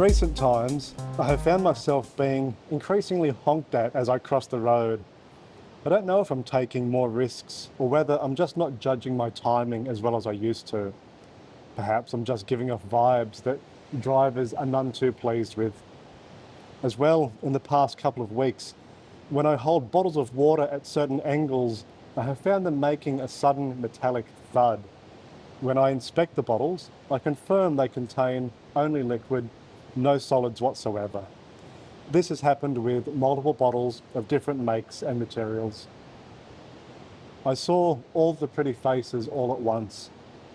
recent times, I have found myself being increasingly honked at as I cross the road. I don't know if I'm taking more risks or whether I'm just not judging my timing as well as I used to. Perhaps I'm just giving off vibes that drivers are none too pleased with. As well, in the past couple of weeks, when I hold bottles of water at certain angles, I have found them making a sudden metallic thud. When I inspect the bottles, I confirm they contain only liquid, no solids whatsoever. This has happened with multiple bottles of different makes and materials. I saw all the pretty faces all at once.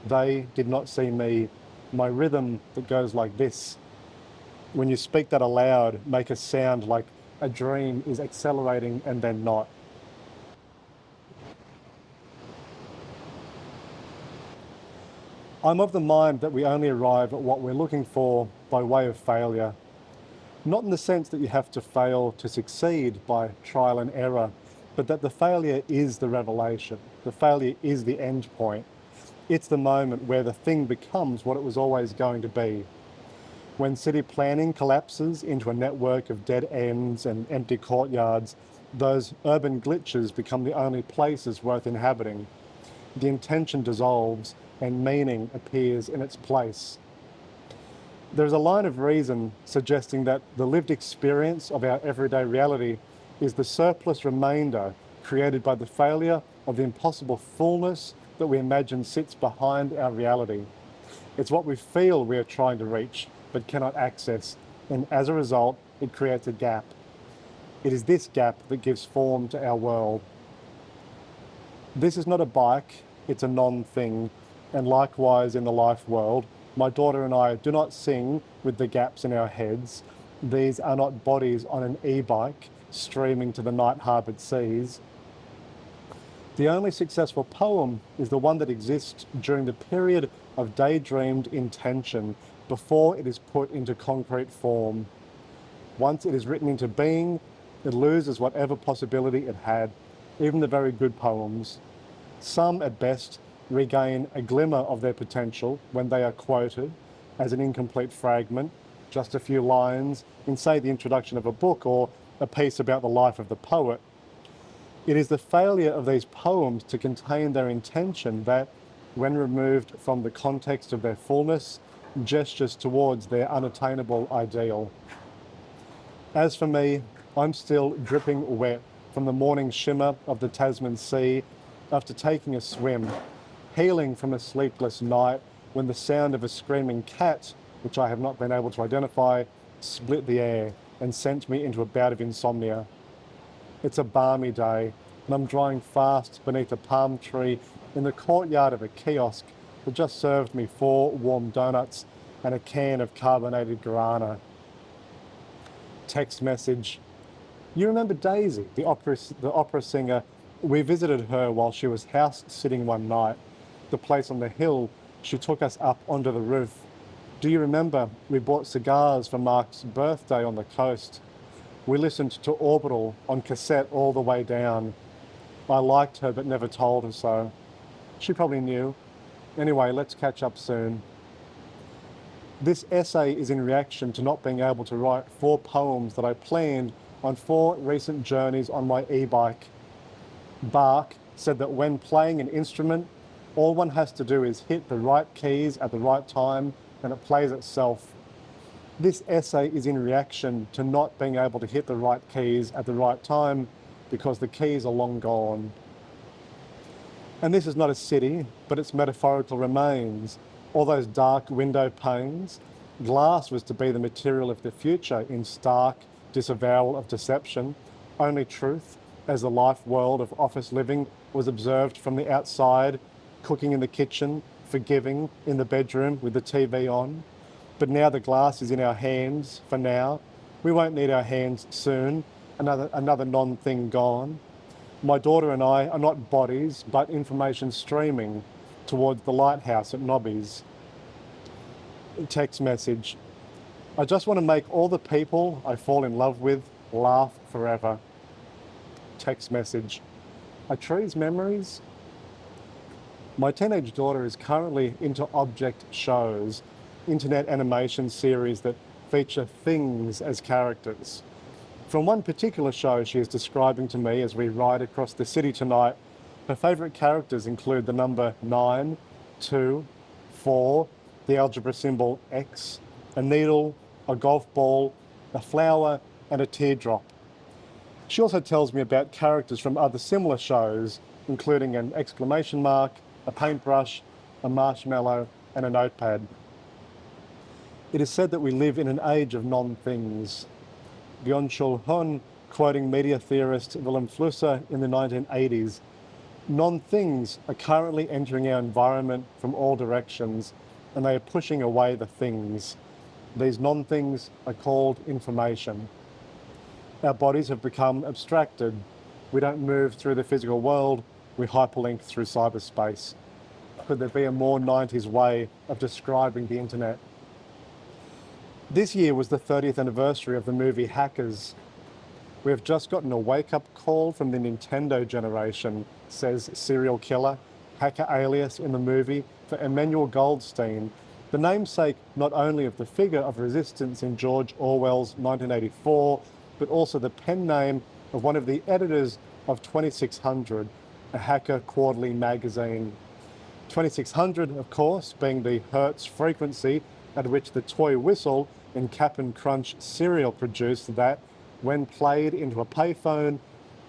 They did not see me. My rhythm that goes like this. When you speak that aloud, make a sound like a dream is accelerating and then not. I'm of the mind that we only arrive at what we're looking for by way of failure. Not in the sense that you have to fail to succeed by trial and error, but that the failure is the revelation. The failure is the end point. It's the moment where the thing becomes what it was always going to be. When city planning collapses into a network of dead ends and empty courtyards, those urban glitches become the only places worth inhabiting. The intention dissolves and meaning appears in its place. There's a line of reason suggesting that the lived experience of our everyday reality is the surplus remainder created by the failure of the impossible fullness that we imagine sits behind our reality. It's what we feel we are trying to reach but cannot access, and as a result, it creates a gap. It is this gap that gives form to our world. This is not a bike, it's a non-thing, and likewise in the life world, my daughter and I do not sing with the gaps in our heads. These are not bodies on an e-bike streaming to the night-harboured seas. The only successful poem is the one that exists during the period of daydreamed intention before it is put into concrete form. Once it is written into being, it loses whatever possibility it had, even the very good poems. Some, at best, regain a glimmer of their potential when they are quoted as an incomplete fragment, just a few lines in, say, the introduction of a book or a piece about the life of the poet. It is the failure of these poems to contain their intention that, when removed from the context of their fullness, gestures towards their unattainable ideal. As for me, I'm still dripping wet from the morning shimmer of the Tasman Sea after taking a swim, healing from a sleepless night when the sound of a screaming cat, which I have not been able to identify, split the air and sent me into a bout of insomnia. It's a balmy day, and I'm drying fast beneath a palm tree in the courtyard of a kiosk that just served me 4 warm donuts and a can of carbonated guarana. Text message. You remember Daisy, the opera singer? We visited her while she was house sitting one night. The place on the hill, she took us up onto the roof. Do you remember we bought cigars for Mark's birthday on the coast? We listened to Orbital on cassette all the way down. I liked her but never told her so. She probably knew. Anyway, let's catch up soon. This essay is in reaction to not being able to write 4 poems that I planned on 4 recent journeys on my e-bike. Bach said that when playing an instrument, all one has to do is hit the right keys at the right time and it plays itself. This essay is in reaction to not being able to hit the right keys at the right time because the keys are long gone. And this is not a city, but its metaphorical remains. All those dark window panes. Glass was to be the material of the future in stark disavowal of deception. Only truth, as the life world of office living was observed from the outside, cooking in the kitchen, forgiving in the bedroom with the TV on. But now the glass is in our hands for now. We won't need our hands soon. Another non-thing gone. My daughter and I are not bodies, but information streaming towards the lighthouse at Nobby's. Text message. I just want to make all the people I fall in love with laugh forever. Text message. Are trees memories? My teenage daughter is currently into object shows, internet animation series that feature things as characters. From one particular show she is describing to me as we ride across the city tonight, her favourite characters include the number 9, 2, 4, the algebra symbol X, a needle, a golf ball, a flower, and a teardrop. She also tells me about characters from other similar shows, including an exclamation mark, a paintbrush, a marshmallow, and a notepad. It is said that we live in an age of non-things. Byung-Chul Hun, quoting media theorist Willem Flusser in the 1980s, non-things are currently entering our environment from all directions, and they are pushing away the things. These non-things are called information. Our bodies have become abstracted. We don't move through the physical world, we hyperlink through cyberspace. Could there be a more 90s way of describing the internet? This year was the 30th anniversary of the movie Hackers. We have just gotten a wake-up call from the Nintendo generation, says serial killer, hacker alias in the movie for Emmanuel Goldstein, the namesake not only of the figure of resistance in George Orwell's 1984, but also the pen name of one of the editors of 2600, a hacker quarterly magazine. 2600, of course, being the Hertz frequency at which the toy whistle in Cap'n Crunch cereal produced that, when played into a payphone,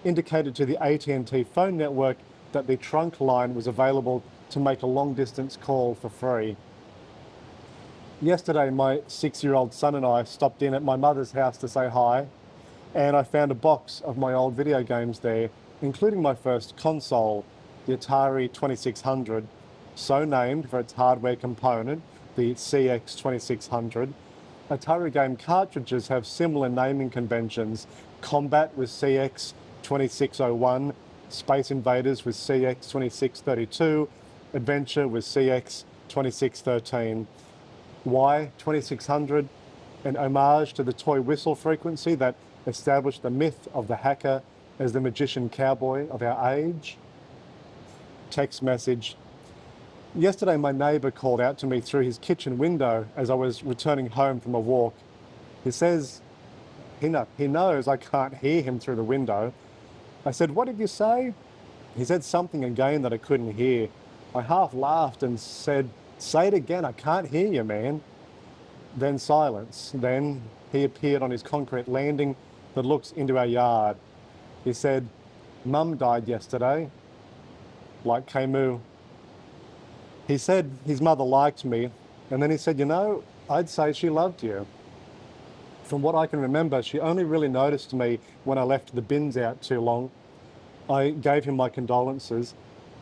indicated to the AT&T phone network that the trunk line was available to make a long-distance call for free. Yesterday, my 6-year-old son and I stopped in at my mother's house to say hi, and I found a box of my old video games there, including my first console, the Atari 2600, so named for its hardware component, the CX2600. Atari game cartridges have similar naming conventions. Combat with CX2601, Space Invaders with CX2632, Adventure with CX2613. Why 2600? An homage to the toy whistle frequency that established the myth of the hacker as the magician cowboy of our age? Text message. Yesterday, my neighbour called out to me through his kitchen window as I was returning home from a walk. He says he knows I can't hear him through the window. I said, "What did you say?" He said something again that I couldn't hear. I half laughed and said, "Say it again, I can't hear you, man." Then silence. Then he appeared on his concrete landing that looks into our yard. He said, "Mum died yesterday," like Camus. He said his mother liked me, and then he said, "You know, I'd say she loved you." From what I can remember, she only really noticed me when I left the bins out too long. I gave him my condolences.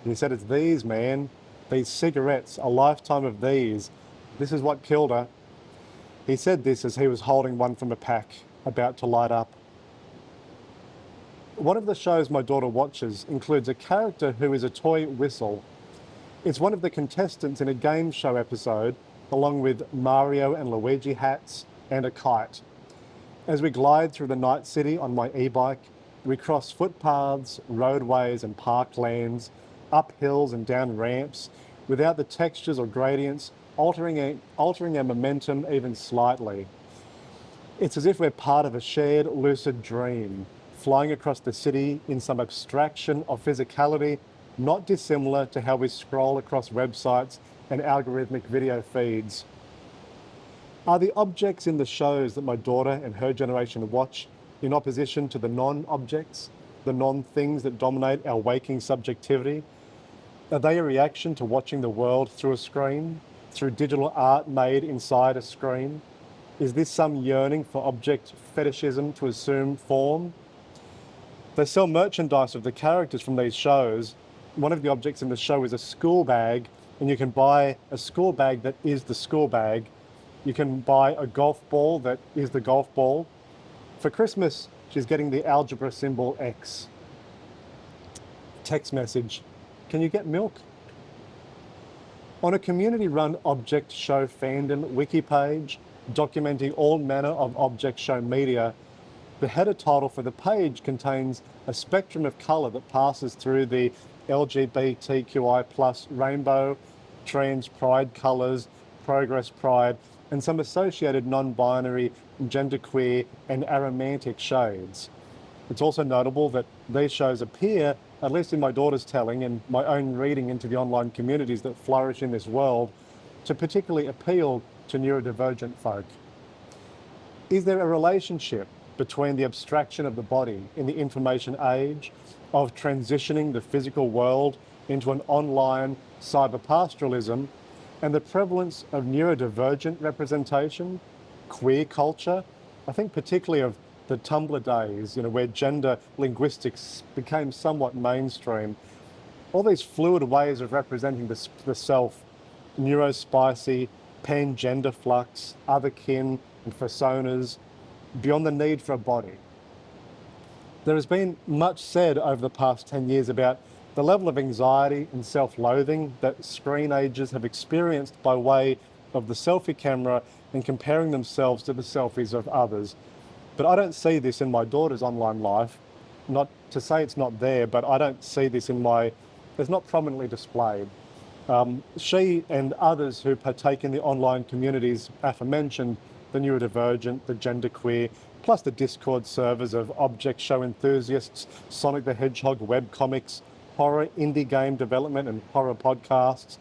He said, "It's these, man. These cigarettes, a lifetime of these. This is what killed her." He said this as he was holding one from a pack, about to light up. One of the shows my daughter watches includes a character who is a toy whistle. It's one of the contestants in a game show episode, along with Mario and Luigi hats and a kite. As we glide through the night city on my e-bike, we cross footpaths, roadways and parklands, up hills and down ramps, without the textures or gradients altering our momentum even slightly. It's as if we're part of a shared lucid dream, flying across the city in some abstraction of physicality not dissimilar to how we scroll across websites and algorithmic video feeds. Are the objects in the shows that my daughter and her generation watch in opposition to the non-objects, the non-things that dominate our waking subjectivity? Are they a reaction to watching the world through a screen, through digital art made inside a screen? Is this some yearning for object fetishism to assume form? They sell merchandise of the characters from these shows. One of the objects in the show is a school bag, and you can buy a school bag that is the school bag. You can buy a golf ball that is the golf ball. For Christmas, she's getting the algebra symbol X. Text message. Can you get milk? On a community-run object show fandom wiki page, documenting all manner of object show media, the header title for the page contains a spectrum of colour that passes through the LGBTQI+ rainbow, trans pride colours, progress pride, and some associated non-binary, genderqueer, and aromantic shades. It's also notable that these shows appear, at least in my daughter's telling and my own reading into the online communities that flourish in this world, to particularly appeal to neurodivergent folk. Is there a relationship between the abstraction of the body in the information age, of transitioning the physical world into an online cyberpastoralism, and the prevalence of neurodivergent representation, queer culture? I think particularly of the Tumblr days, where gender linguistics became somewhat mainstream. All these fluid ways of representing the self, neurospicy, pan-gender flux, otherkin, and personas, beyond the need for a body. There has been much said over the past 10 years about the level of anxiety and self-loathing that screen ages have experienced by way of the selfie camera and comparing themselves to the selfies of others. But I don't see this in my daughter's online life. Not to say it's not there, but I don't see this it's not prominently displayed. She and others who partake in the online communities aforementioned, the neurodivergent, the genderqueer, plus the Discord servers of object show enthusiasts, Sonic the Hedgehog webcomics, horror indie game development and horror podcasts,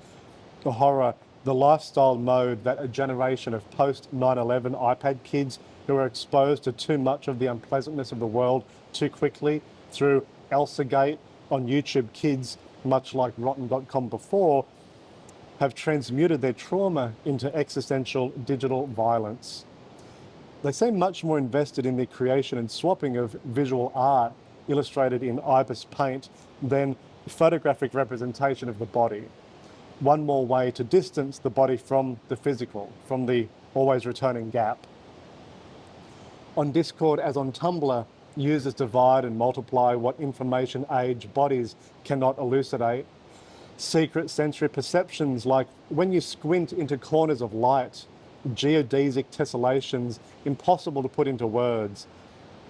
the lifestyle mode that a generation of post 9/11 iPad kids who are exposed to too much of the unpleasantness of the world too quickly through ElsaGate on YouTube Kids, much like Rotten.com before, have transmuted their trauma into existential digital violence. They seem much more invested in the creation and swapping of visual art illustrated in IBIS paint than photographic representation of the body. One more way to distance the body from the physical, from the always returning gap. On Discord, as on Tumblr, users divide and multiply what information age bodies cannot elucidate. Secret sensory perceptions like when you squint into corners of light, geodesic tessellations impossible to put into words.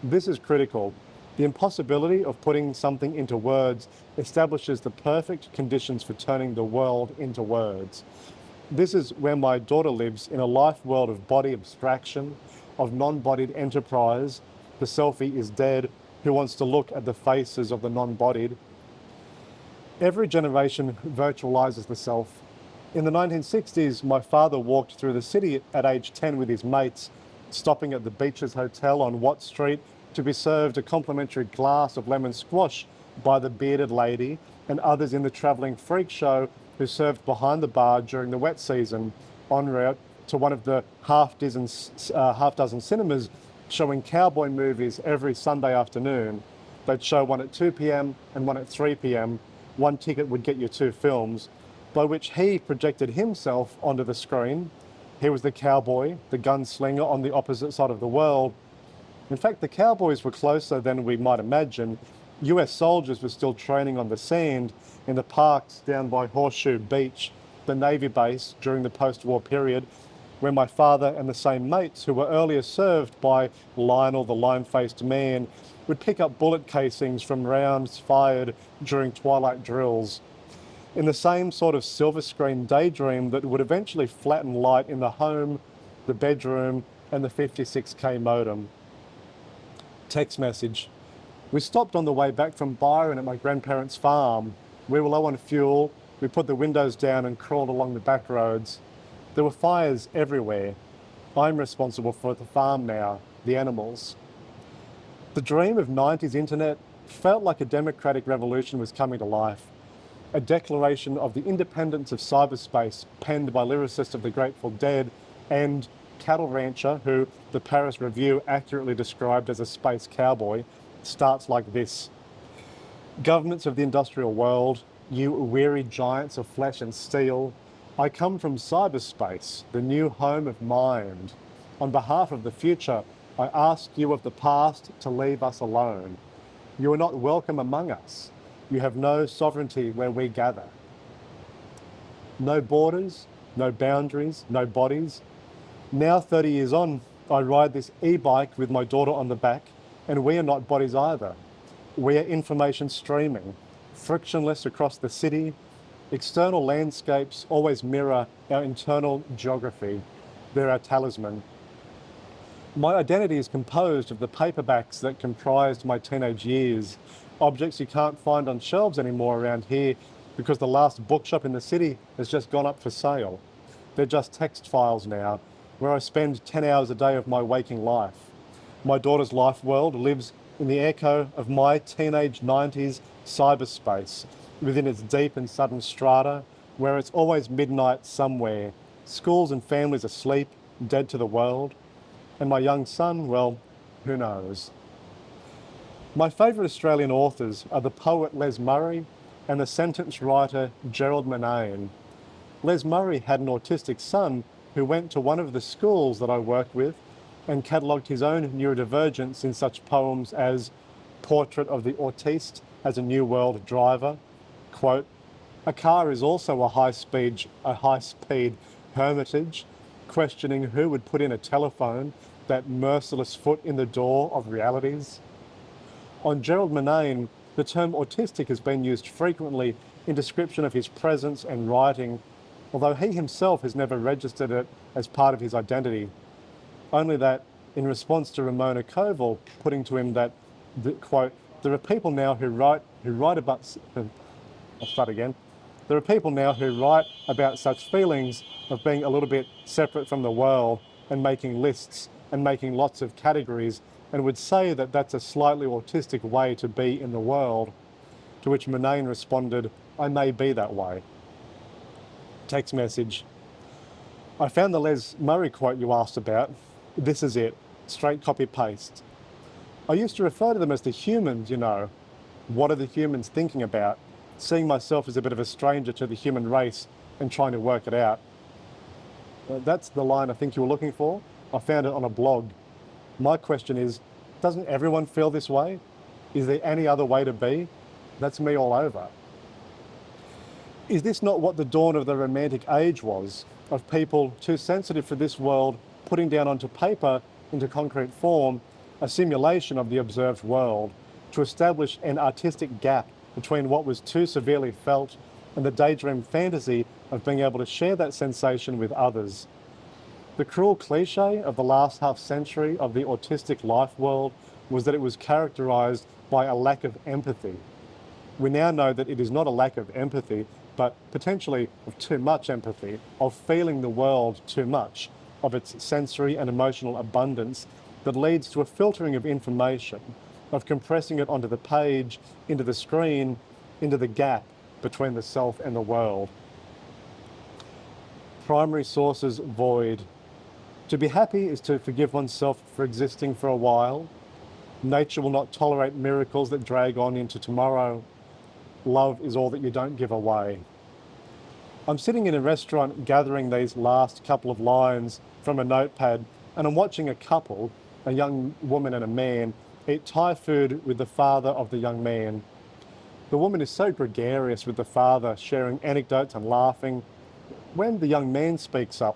This is critical. The impossibility of putting something into words establishes the perfect conditions for turning the world into words. This is where my daughter lives, in a life world of body abstraction, of non-bodied enterprise. The selfie is dead. Who wants to look at the faces of the non-bodied? Every generation virtualizes the self. In the 1960s, my father walked through the city at age 10 with his mates, stopping at the Beaches Hotel on Watt Street to be served a complimentary glass of lemon squash by the bearded lady and others in the travelling freak show who served behind the bar during the wet season, en route to one of the half dozen cinemas showing cowboy movies every Sunday afternoon. They'd show one at 2 p.m. and one at 3 p.m. One ticket would get you 2 films, by which he projected himself onto the screen. He was the cowboy, the gunslinger on the opposite side of the world. In fact, the cowboys were closer than we might imagine. US soldiers were still training on the sand in the parks down by Horseshoe Beach, the Navy base during the post-war period, where my father and the same mates who were earlier served by Lionel the lime-faced man would pick up bullet casings from rounds fired during twilight drills. In the same sort of silver screen daydream that would eventually flatten light in the home, the bedroom, and the 56K modem. Text message. We stopped on the way back from Byron at my grandparents' farm. We were low on fuel. We put the windows down and crawled along the back roads. There were fires everywhere. I'm responsible for the farm now, the animals. The dream of 90s internet felt like a democratic revolution was coming to life. A declaration of the independence of cyberspace penned by lyricists of the Grateful Dead and cattle rancher who the Paris Review accurately described as a space cowboy, starts like this. Governments of the industrial world, you weary giants of flesh and steel, I come from cyberspace, the new home of mind. On behalf of the future, I ask you of the past to leave us alone. You are not welcome among us. You have no sovereignty where we gather. No borders, no boundaries, no bodies. Now 30 years on, I ride this e-bike with my daughter on the back, and we are not bodies either. We are information streaming, frictionless across the city. External landscapes always mirror our internal geography. They're our talisman. My identity is composed of the paperbacks that comprised my teenage years, objects you can't find on shelves anymore around here because the last bookshop in the city has just gone up for sale. They're just text files now, where I spend 10 hours a day of my waking life. My daughter's life world lives in the echo of my teenage 90s cyberspace, within its deep and sudden strata, where it's always midnight somewhere, schools and families asleep, dead to the world. And my young son, well, who knows? My favourite Australian authors are the poet Les Murray and the sentence writer Gerald Murnane. Les Murray had an autistic son who went to one of the schools that I worked with and catalogued his own neurodivergence in such poems as Portrait of the Autiste as a New World Driver, quote, "A car is also a high-speed hermitage, questioning who would put in a telephone, that merciless foot in the door of realities." On Gerald Murnane, the term autistic has been used frequently in description of his presence and writing, although he himself has never registered it as part of his identity. Only that, in response to Ramona Koval putting to him that, quote, "There are people now who write about," I'll start again. "There are people now who write about such feelings of being a little bit separate from the world and making lists and making lots of categories, and would say that that's a slightly autistic way to be in the world." To which Murnane responded, "I may be that way." Text message. I found the Les Murray quote you asked about. This is it, straight copy paste. I used to refer to them as the humans, you know. What are the humans thinking about? Seeing myself as a bit of a stranger to the human race and trying to work it out. That's the line I think you were looking for. I found it on a blog. My question is, doesn't everyone feel this way? Is there any other way to be? That's me all over. Is this not what the dawn of the Romantic Age was, of people too sensitive for this world putting down onto paper, into concrete form, a simulation of the observed world, to establish an artistic gap between what was too severely felt and the daydream fantasy of being able to share that sensation with others? The cruel cliche of the last half century of the autistic life world was that it was characterised by a lack of empathy. We now know that it is not a lack of empathy, but potentially of too much empathy, of feeling the world too much, of its sensory and emotional abundance that leads to a filtering of information, of compressing it onto the page, into the screen, into the gap between the self and the world. Primary sources void. To be happy is to forgive oneself for existing for a while. Nature will not tolerate miracles that drag on into tomorrow. Love is all that you don't give away. I'm sitting in a restaurant gathering these last couple of lines from a notepad, and I'm watching a couple, a young woman and a man, eat Thai food with the father of the young man. The woman is so gregarious with the father, sharing anecdotes and laughing. When the young man speaks up,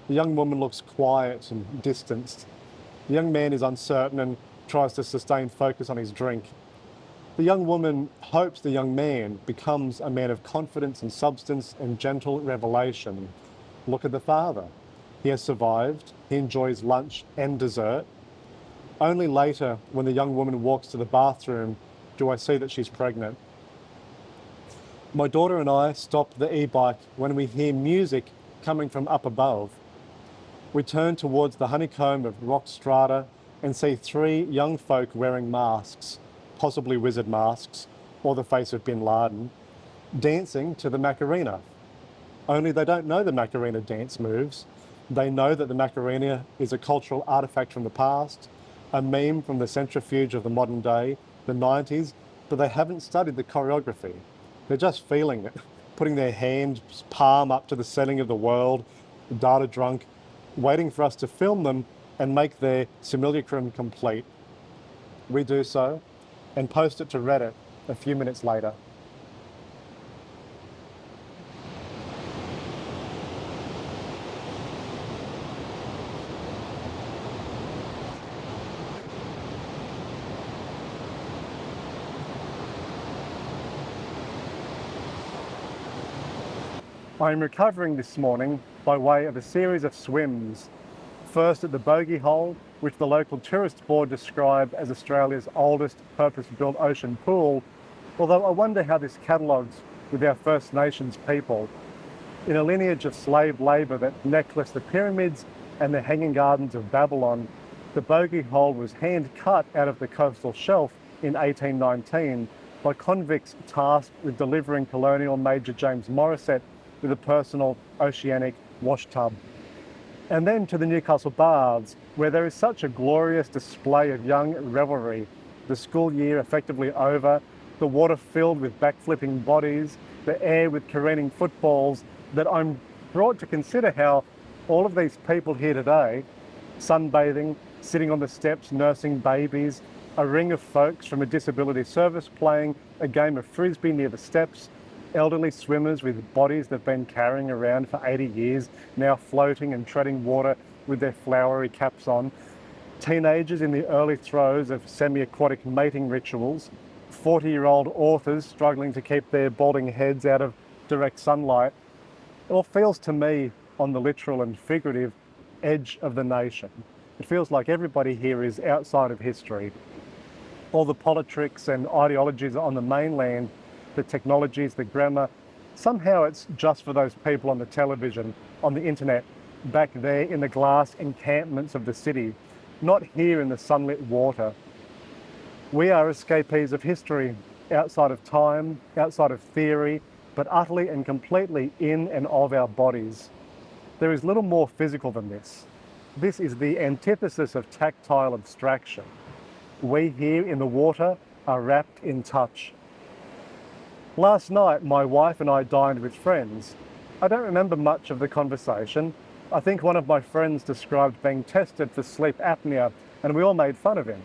the young woman looks quiet and distanced. The young man is uncertain and tries to sustain focus on his drink. The young woman hopes the young man becomes a man of confidence and substance and gentle revelation. Look at the father. He has survived. He enjoys lunch and dessert. Only later, when the young woman walks to the bathroom, do I see that she's pregnant. My daughter and I stop the e-bike when we hear music coming from up above. We turn towards the honeycomb of rock strata and see three young folk wearing masks, possibly wizard masks, or the face of Bin Laden, dancing to the Macarena. Only they don't know the Macarena dance moves. They know that the Macarena is a cultural artifact from the past, a meme from the centrifuge of the modern day, the 90s, but they haven't studied the choreography. They're just feeling it, putting their hand palm up to the setting of the world, data drunk, waiting for us to film them and make their simulacrum complete. We do so and post it to Reddit a few minutes later. I'm recovering this morning by way of a series of swims. First at the Bogey Hole, which the local tourist board described as Australia's oldest purpose-built ocean pool, although I wonder how this catalogues with our First Nations people. In a lineage of slave labour that necklaced the pyramids and the Hanging Gardens of Babylon, the Bogey Hole was hand-cut out of the coastal shelf in 1819 by convicts tasked with delivering Colonial Major James Morissette with a personal oceanic wash tub. And then to the Newcastle Baths, where there is such a glorious display of young revelry, the school year effectively over, the water filled with backflipping bodies, the air with careening footballs, that I'm brought to consider how all of these people here today, sunbathing, sitting on the steps, nursing babies, a ring of folks from a disability service playing a game of frisbee near the steps, elderly swimmers with bodies they've been carrying around for 80 years, now floating and treading water with their flowery caps on, teenagers in the early throes of semi-aquatic mating rituals, 40-year-old authors struggling to keep their balding heads out of direct sunlight. It all feels to me on the literal and figurative edge of the nation. It feels like everybody here is outside of history. All the politics and ideologies on the mainland, the technologies, the grammar, somehow it's just for those people on the television, on the internet, back there in the glass encampments of the city, not here in the sunlit water. We are escapees of history, outside of time, outside of theory, but utterly and completely in and of our bodies. There is little more physical than this. This is the antithesis of tactile abstraction. We here in the water are wrapped in touch. Last night, my wife and I dined with friends. I don't remember much of the conversation. I think one of my friends described being tested for sleep apnea, and we all made fun of him.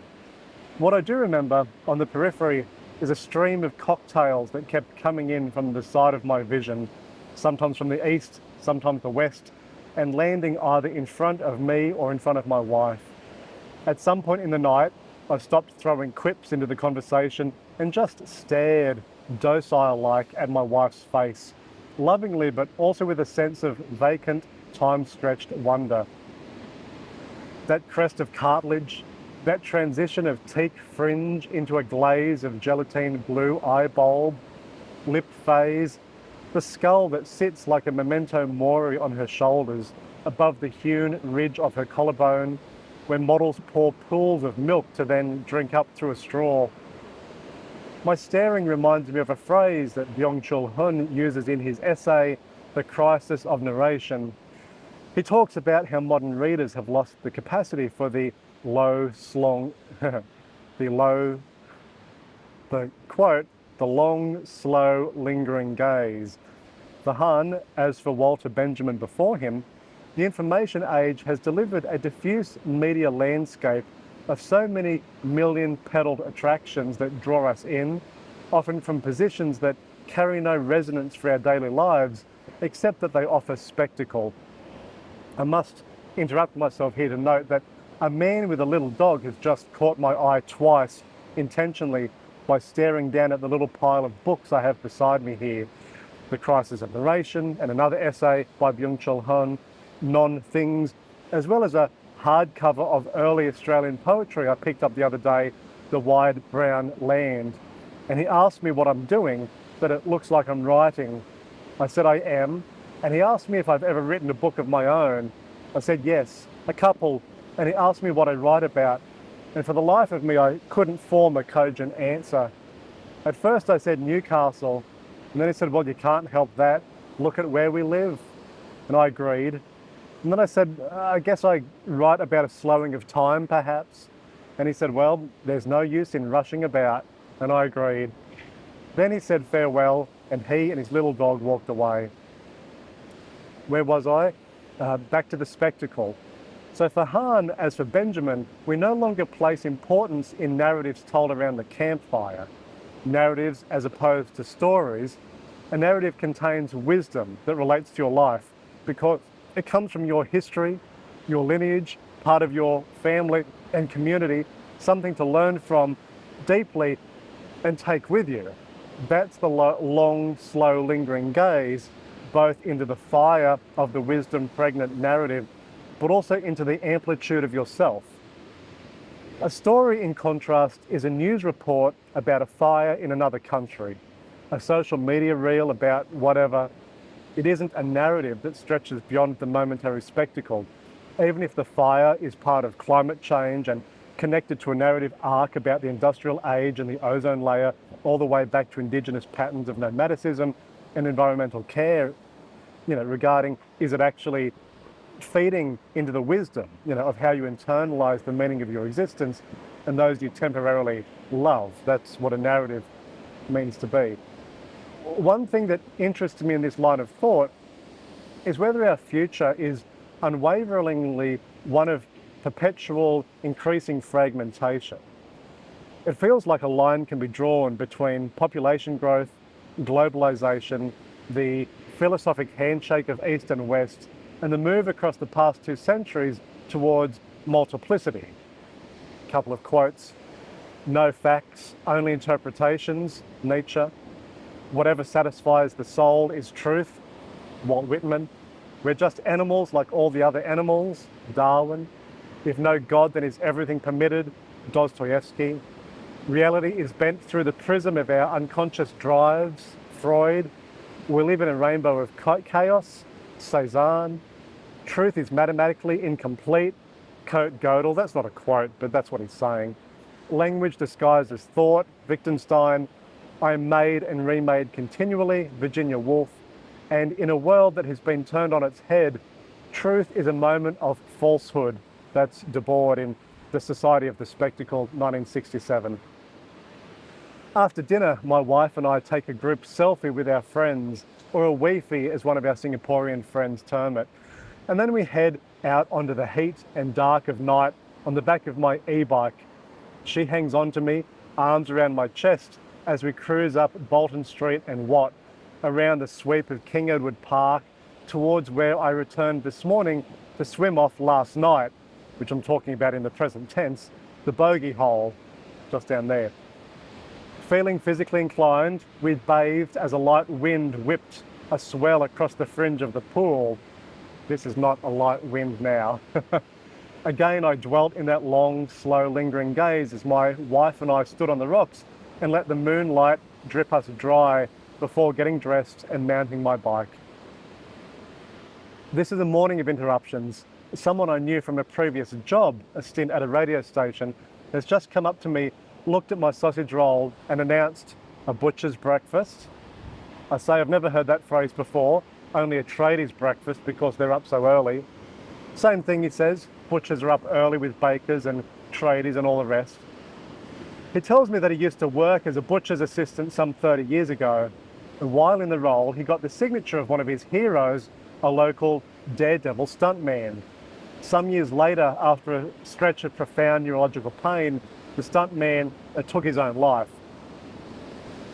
What I do remember on the periphery is a stream of cocktails that kept coming in from the side of my vision, sometimes from the east, sometimes the west, and landing either in front of me or in front of my wife. At some point in the night, I stopped throwing quips into the conversation and just stared, docile-like, at my wife's face, lovingly but also with a sense of vacant, time-stretched wonder. That crest of cartilage, that transition of teak fringe into a glaze of gelatine blue eye bulb, lip phase, the skull that sits like a memento mori on her shoulders above the hewn ridge of her collarbone, where models pour pools of milk to then drink up through a straw. My staring reminds me of a phrase that Byung-Chul Hun uses in his essay, The Crisis of Narration. He talks about how modern readers have lost the capacity for the long, slow, lingering gaze. For Han, as for Walter Benjamin before him, the information age has delivered a diffuse media landscape of so many million-petaled attractions that draw us in, often from positions that carry no resonance for our daily lives, except that they offer spectacle. I must interrupt myself here to note that a man with a little dog has just caught my eye twice, intentionally, by staring down at the little pile of books I have beside me here. The Crisis of Narration and another essay by Byung-Chul Han, Non-Things, as well as a hardcover of early Australian poetry I picked up the other day, The Wide Brown Land. And he asked me what I'm doing, but it looks like I'm writing. I said I am, and he asked me if I've ever written a book of my own. I said yes, a couple, and he asked me what I write about. And for the life of me, I couldn't form a cogent answer. At first I said Newcastle, and then he said, well, you can't help that. Look at where we live. And I agreed. And then I said, I guess I write about a slowing of time, perhaps. And he said, well, there's no use in rushing about. And I agreed. Then he said farewell, and he and his little dog walked away. Where was I? Back to the spectacle. So for Han, as for Benjamin, we no longer place importance in narratives told around the campfire. Narratives as opposed to stories. A narrative contains wisdom that relates to your life because it comes from your history, your lineage, part of your family and community, something to learn from deeply and take with you. That's the long, slow, lingering gaze both into the fire of the wisdom pregnant narrative, but also into the amplitude of yourself. A story, in contrast, is a news report about a fire in another country, a social media reel about whatever. It isn't a narrative that stretches beyond the momentary spectacle, even if the fire is part of climate change and connected to a narrative arc about the industrial age and the ozone layer, all the way back to indigenous patterns of nomadicism and environmental care, regarding, is it actually feeding into the wisdom, of how you internalize the meaning of your existence and those you temporarily love. That's what a narrative means to be. One thing that interests me in this line of thought is whether our future is unwaveringly one of perpetual increasing fragmentation. It feels like a line can be drawn between population growth, globalization, the philosophic handshake of East and West, and the move across the past 2 centuries towards multiplicity. A couple of quotes: no facts, only interpretations, Nietzsche. Whatever satisfies the soul is truth, Walt Whitman. We're just animals like all the other animals, Darwin. If no God, then is everything permitted, Dostoevsky. Reality is bent through the prism of our unconscious drives, Freud. We live in a rainbow of chaos, Cézanne. Truth is mathematically incomplete, Kurt Gödel. That's not a quote, but that's what he's saying. Language disguised as thought, Wittgenstein. I am made and remade continually, Virginia Woolf. And in a world that has been turned on its head, truth is a moment of falsehood. That's Debord in The Society of the Spectacle, 1967. After dinner, my wife and I take a group selfie with our friends, or a weefie as one of our Singaporean friends term it. And then we head out onto the heat and dark of night on the back of my e-bike. She hangs on to me, arms around my chest, as we cruise up Bolton Street and Watt, around the sweep of King Edward Park, towards where I returned this morning to swim off last night, which I'm talking about in the present tense, the bogey hole, just down there. Feeling physically inclined, we bathed as a light wind whipped a swell across the fringe of the pool. This is not a light wind now. Again, I dwelt in that long, slow, lingering gaze as my wife and I stood on the rocks and let the moonlight drip us dry before getting dressed and mounting my bike. This is a morning of interruptions. Someone I knew from a previous job, a stint at a radio station, has just come up to me, looked at my sausage roll and announced, "A butcher's breakfast." I say I've never heard that phrase before, only a tradies breakfast because they're up so early. Same thing, he says, butchers are up early with bakers and tradies and all the rest. He tells me that he used to work as a butcher's assistant some 30 years ago, and while in the role, he got the signature of one of his heroes, a local daredevil stuntman. Some years later, after a stretch of profound neurological pain, the stuntman took his own life.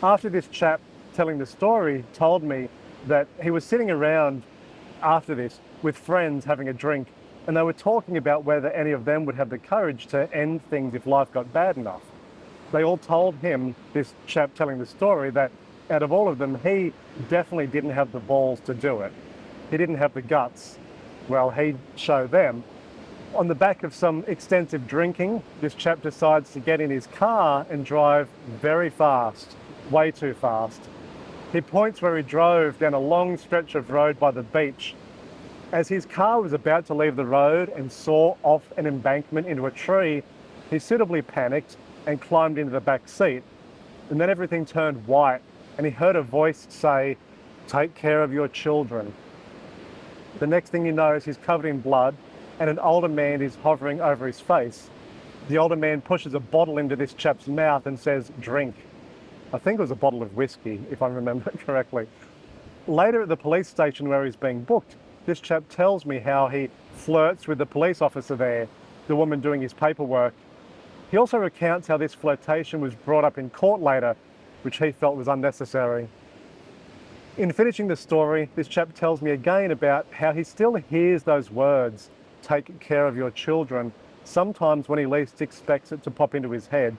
After this chap telling the story told me that he was sitting around after this with friends having a drink, and they were talking about whether any of them would have the courage to end things if life got bad enough. They all told him, this chap telling the story, that out of all of them, he definitely didn't have the balls to do it. He didn't have the guts. Well, he'd show them. On the back of some extensive drinking, this chap decides to get in his car and drive very fast, way too fast. He points where he drove down a long stretch of road by the beach. As his car was about to leave the road and soar off an embankment into a tree, he suitably panicked and climbed into the back seat. And then everything turned white and he heard a voice say, "Take care of your children." The next thing he knows, he's covered in blood and an older man is hovering over his face. The older man pushes a bottle into this chap's mouth and says, "Drink." I think it was a bottle of whiskey, if I remember correctly. Later at the police station where he's being booked, this chap tells me how he flirts with the police officer there, the woman doing his paperwork. He also recounts how this flirtation was brought up in court later, which he felt was unnecessary. In finishing the story, this chap tells me again about how he still hears those words, "Take care of your children," sometimes when he least expects it to pop into his head.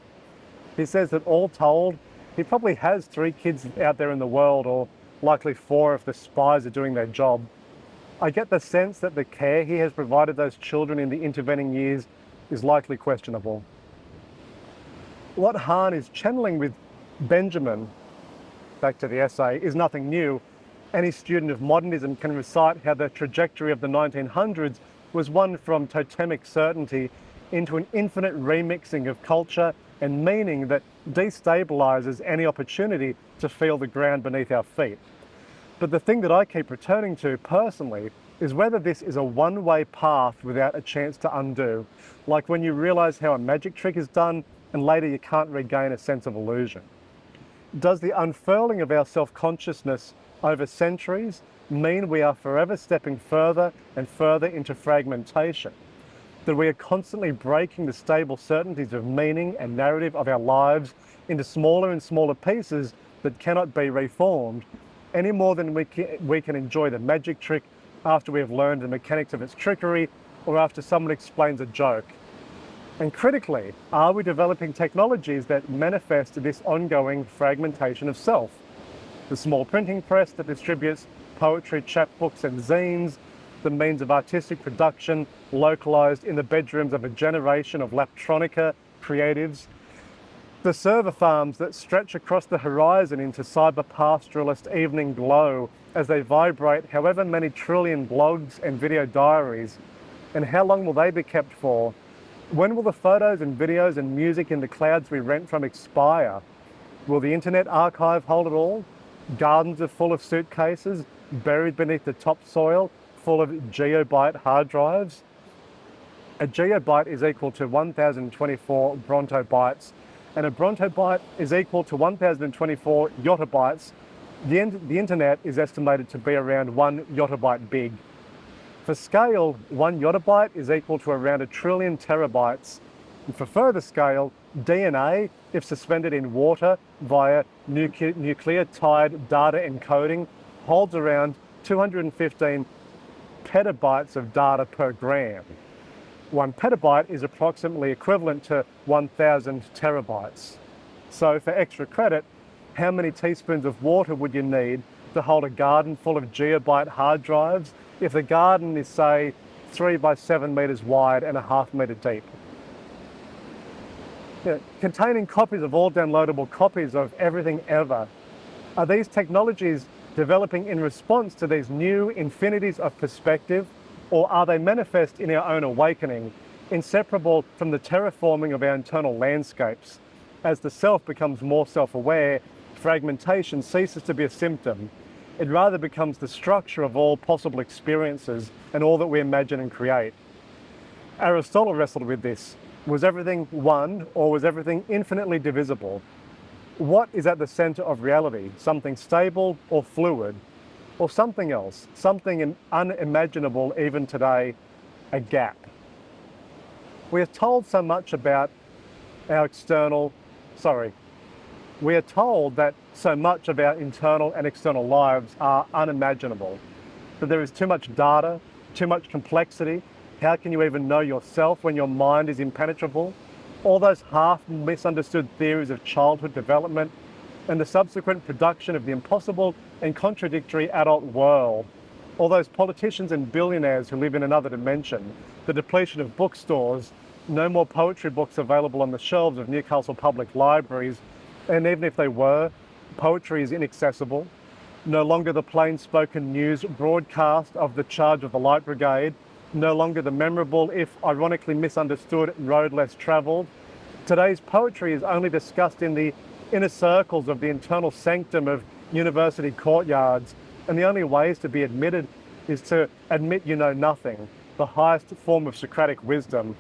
He says that all told, he probably has 3 kids out there in the world, or likely 4 if the spies are doing their job. I get the sense that the care he has provided those children in the intervening years is likely questionable. What Hahn is channeling with Benjamin, back to the essay, is nothing new. Any student of modernism can recite how the trajectory of the 1900s was one from totemic certainty into an infinite remixing of culture and meaning that destabilizes any opportunity to feel the ground beneath our feet. But the thing that I keep returning to personally is whether this is a one-way path without a chance to undo, like when you realize how a magic trick is done and later you can't regain a sense of illusion. Does the unfurling of our self-consciousness over centuries mean we are forever stepping further and further into fragmentation? That we are constantly breaking the stable certainties of meaning and narrative of our lives into smaller and smaller pieces that cannot be reformed, any more than we can enjoy the magic trick after we have learned the mechanics of its trickery or after someone explains a joke? And critically, are we developing technologies that manifest this ongoing fragmentation of self? The small printing press that distributes poetry, chapbooks and zines, the means of artistic production localized in the bedrooms of a generation of Laptronica creatives, the server farms that stretch across the horizon into cyber-pastoralist evening glow as they vibrate however many trillion blogs and video diaries. And how long will they be kept for? When will the photos and videos and music in the clouds we rent from expire? Will the internet archive hold it all? Gardens are full of suitcases, buried beneath the topsoil, full of geobyte hard drives? A geobyte is equal to 1024 brontobytes, and a brontobyte is equal to 1024 yottabytes. The internet is estimated to be around 1 yottabyte big. For scale, 1 yottabyte is equal to around 1 trillion terabytes. And for further scale, DNA, if suspended in water via nucleotide data encoding, holds around 215 petabytes of data per gram. 1 petabyte is approximately equivalent to 1,000 terabytes. So for extra credit, how many teaspoons of water would you need to hold a garden full of gigabyte hard drives if the garden is, say, 3 by 7 meters wide and 1/2 meter deep? Containing copies of all downloadable copies of everything ever. Are these technologies developing in response to these new infinities of perspective, or are they manifest in our own awakening, inseparable from the terraforming of our internal landscapes? As the self becomes more self-aware, fragmentation ceases to be a symptom. It rather becomes the structure of all possible experiences and all that we imagine and create. Aristotle wrestled with this. Was everything one, or was everything infinitely divisible? What is at the center of reality? Something stable or fluid? Or something else, something unimaginable even today, a gap? We are told so much about our we are told that so much of our internal and external lives are unimaginable, that there is too much data, too much complexity. How can you even know yourself when your mind is impenetrable? All those half misunderstood theories of childhood development and the subsequent production of the impossible and contradictory adult world. All those politicians and billionaires who live in another dimension, the depletion of bookstores, no more poetry books available on the shelves of Newcastle public libraries, and even if they were, poetry is inaccessible. No longer the plain-spoken news broadcast of the charge of the Light Brigade, no longer the memorable, if ironically misunderstood, road less travelled. Today's poetry is only discussed in the inner circles of the internal sanctum of university courtyards, and the only ways to be admitted is to admit you know nothing, the highest form of Socratic wisdom.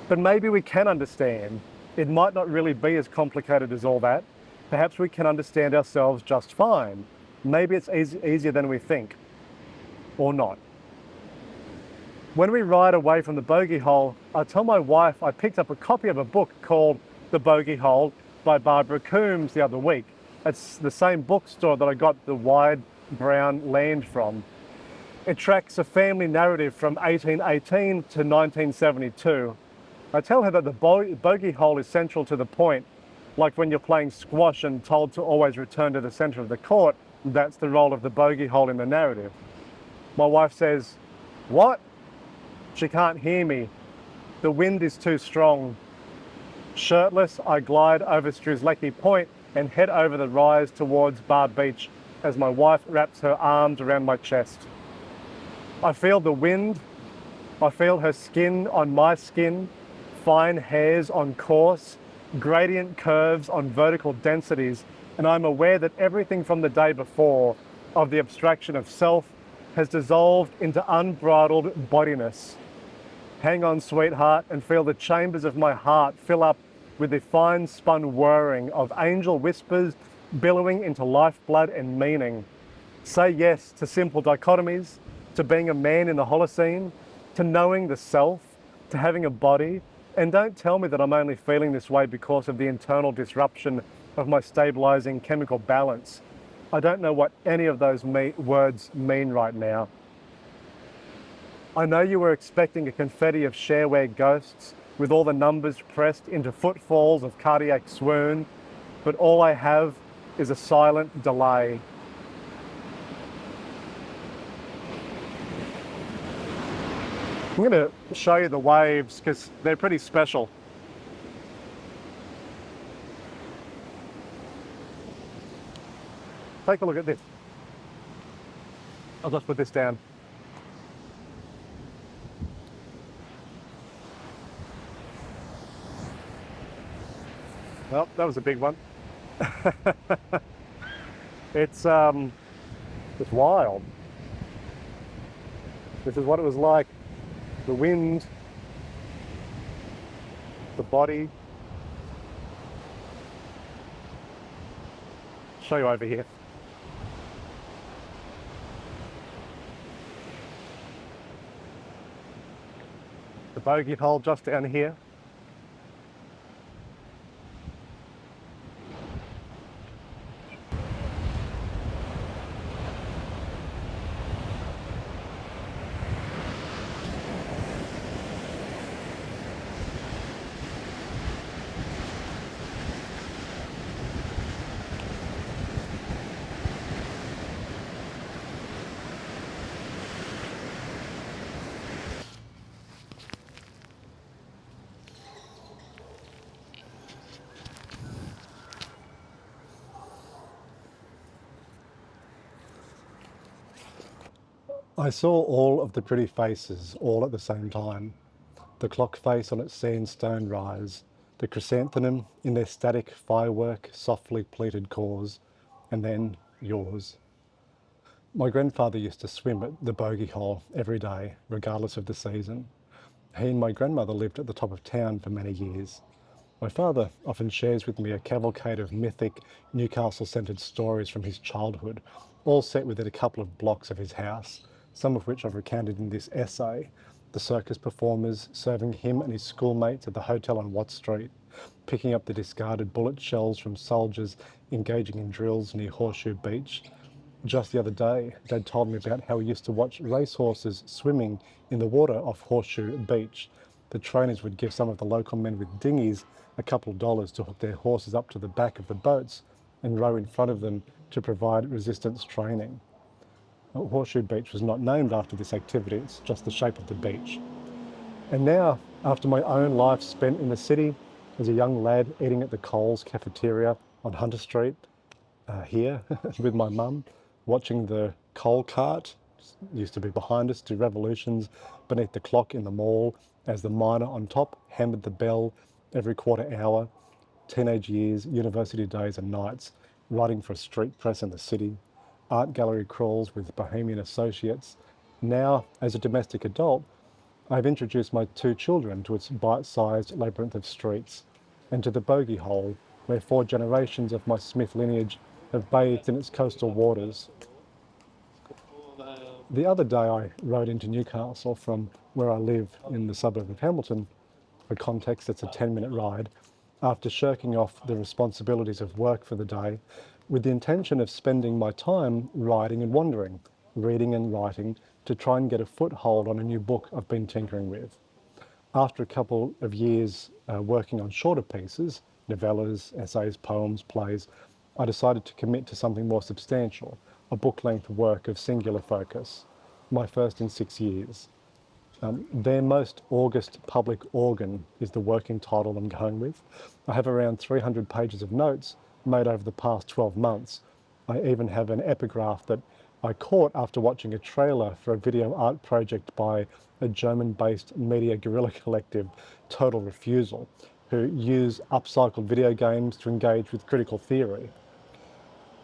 But maybe we can understand. It might not really be as complicated as all that. Perhaps we can understand ourselves just fine. Maybe it's easier than we think, or not. When we ride away from the bogey hole, I tell my wife I picked up a copy of a book called The Bogey Hole by Barbara Coombs the other week. It's the same bookstore that I got the wide brown land from. It tracks a family narrative from 1818 to 1972. I tell her that the bogey hole is central to the point. Like when you're playing squash and told to always return to the center of the court, that's the role of the bogey hole in the narrative. My wife says, "What?" She can't hear me. The wind is too strong. Shirtless, I glide over Strzelecki Point and head over the rise towards Bar Beach as my wife wraps her arms around my chest. I feel the wind. I feel her skin on my skin, fine hairs on coarse, gradient curves on vertical densities, and I'm aware that everything from the day before, of the abstraction of self, has dissolved into unbridled bodiness. Hang on, sweetheart, and feel the chambers of my heart fill up with the fine spun whirring of angel whispers billowing into lifeblood and meaning. Say yes to simple dichotomies, to being a man in the Holocene, to knowing the self, to having a body, and don't tell me that I'm only feeling this way because of the internal disruption of my stabilizing chemical balance. I don't know what any of those words mean right now. I know you were expecting a confetti of shareware ghosts with all the numbers pressed into footfalls of cardiac swoon, but all I have is a silent delay. I'm going to show you the waves because they're pretty special. Take a look at this. I'll just put this down. Well, that was a big one. It's wild. This is what it was like. The wind, the body. Show you over here. The bogey hole just down here. I saw all of the pretty faces all at the same time. The clock face on its sandstone rise, the chrysanthemum in their static firework, softly pleated cores, and then yours. My grandfather used to swim at the bogey hole every day, regardless of the season. He and my grandmother lived at the top of town for many years. My father often shares with me a cavalcade of mythic Newcastle-centred stories from his childhood, all set within a couple of blocks of his house, some of which I've recounted in this essay. The circus performers serving him and his schoolmates at the hotel on Watt Street, picking up the discarded bullet shells from soldiers engaging in drills near Horseshoe Beach. Just the other day, Dad told me about how he used to watch racehorses swimming in the water off Horseshoe Beach. The trainers would give some of the local men with dinghies a couple of dollars to hook their horses up to the back of the boats and row in front of them to provide resistance training. Horseshoe Beach was not named after this activity, it's just the shape of the beach. And now, after my own life spent in the city, as a young lad eating at the Coles cafeteria on Hunter Street, here with my mum, watching the coal cart, used to be behind us, do revolutions beneath the clock in the mall as the miner on top hammered the bell every quarter hour, teenage years, university days and nights, writing for a street press in the city, art gallery crawls with bohemian associates. Now, as a domestic adult, I've introduced my two children to its bite-sized labyrinth of streets and to the bogey hole where 4 generations of my Smith lineage have bathed in its coastal waters. The other day I rode into Newcastle from where I live in the suburb of Hamilton. For context, it's a 10-minute ride, after shirking off the responsibilities of work for the day with the intention of spending my time riding and wandering, reading and writing to try and get a foothold on a new book I've been tinkering with. After a couple of years working on shorter pieces, novellas, essays, poems, plays, I decided to commit to something more substantial, a book-length work of singular focus, my first in 6 years. Their most august public organ is the working title I'm going with. I have around 300 pages of notes made over the past 12 months. I even have an epigraph that I caught after watching a trailer for a video art project by a German-based media guerrilla collective, Total Refusal, who use upcycled video games to engage with critical theory.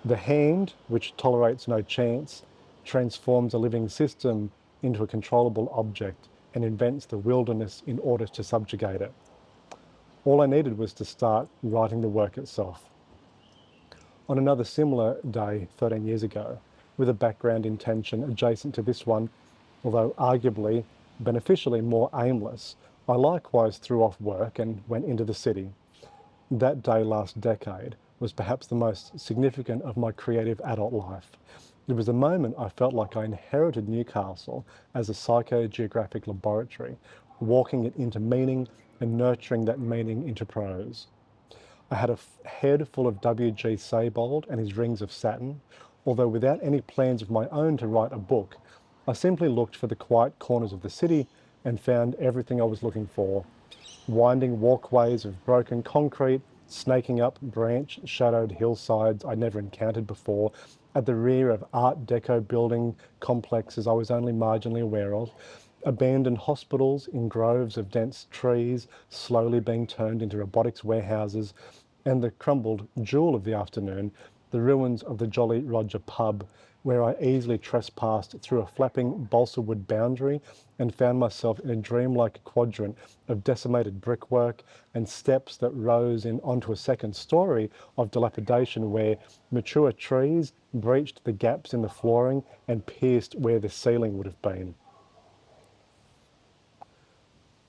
The hand, which tolerates no chance, transforms a living system into a controllable object and invents the wilderness in order to subjugate it. All I needed was to start writing the work itself. On another similar day 13 years ago, with a background intention adjacent to this one, although arguably beneficially more aimless, I likewise threw off work and went into the city. That day last decade was perhaps the most significant of my creative adult life. It was a moment I felt like I inherited Newcastle as a psychogeographic laboratory, walking it into meaning and nurturing that meaning into prose. I had a head full of W.G. Seybold and his rings of Saturn, although without any plans of my own to write a book. I simply looked for the quiet corners of the city and found everything I was looking for. Winding walkways of broken concrete, snaking up branch-shadowed hillsides I'd never encountered before, at the rear of Art Deco building complexes I was only marginally aware of, abandoned hospitals in groves of dense trees slowly being turned into robotics warehouses, and the crumbled jewel of the afternoon, the ruins of the Jolly Roger pub, where I easily trespassed through a flapping balsa wood boundary and found myself in a dreamlike quadrant of decimated brickwork and steps that rose in onto a second story of dilapidation where mature trees breached the gaps in the flooring and pierced where the ceiling would have been.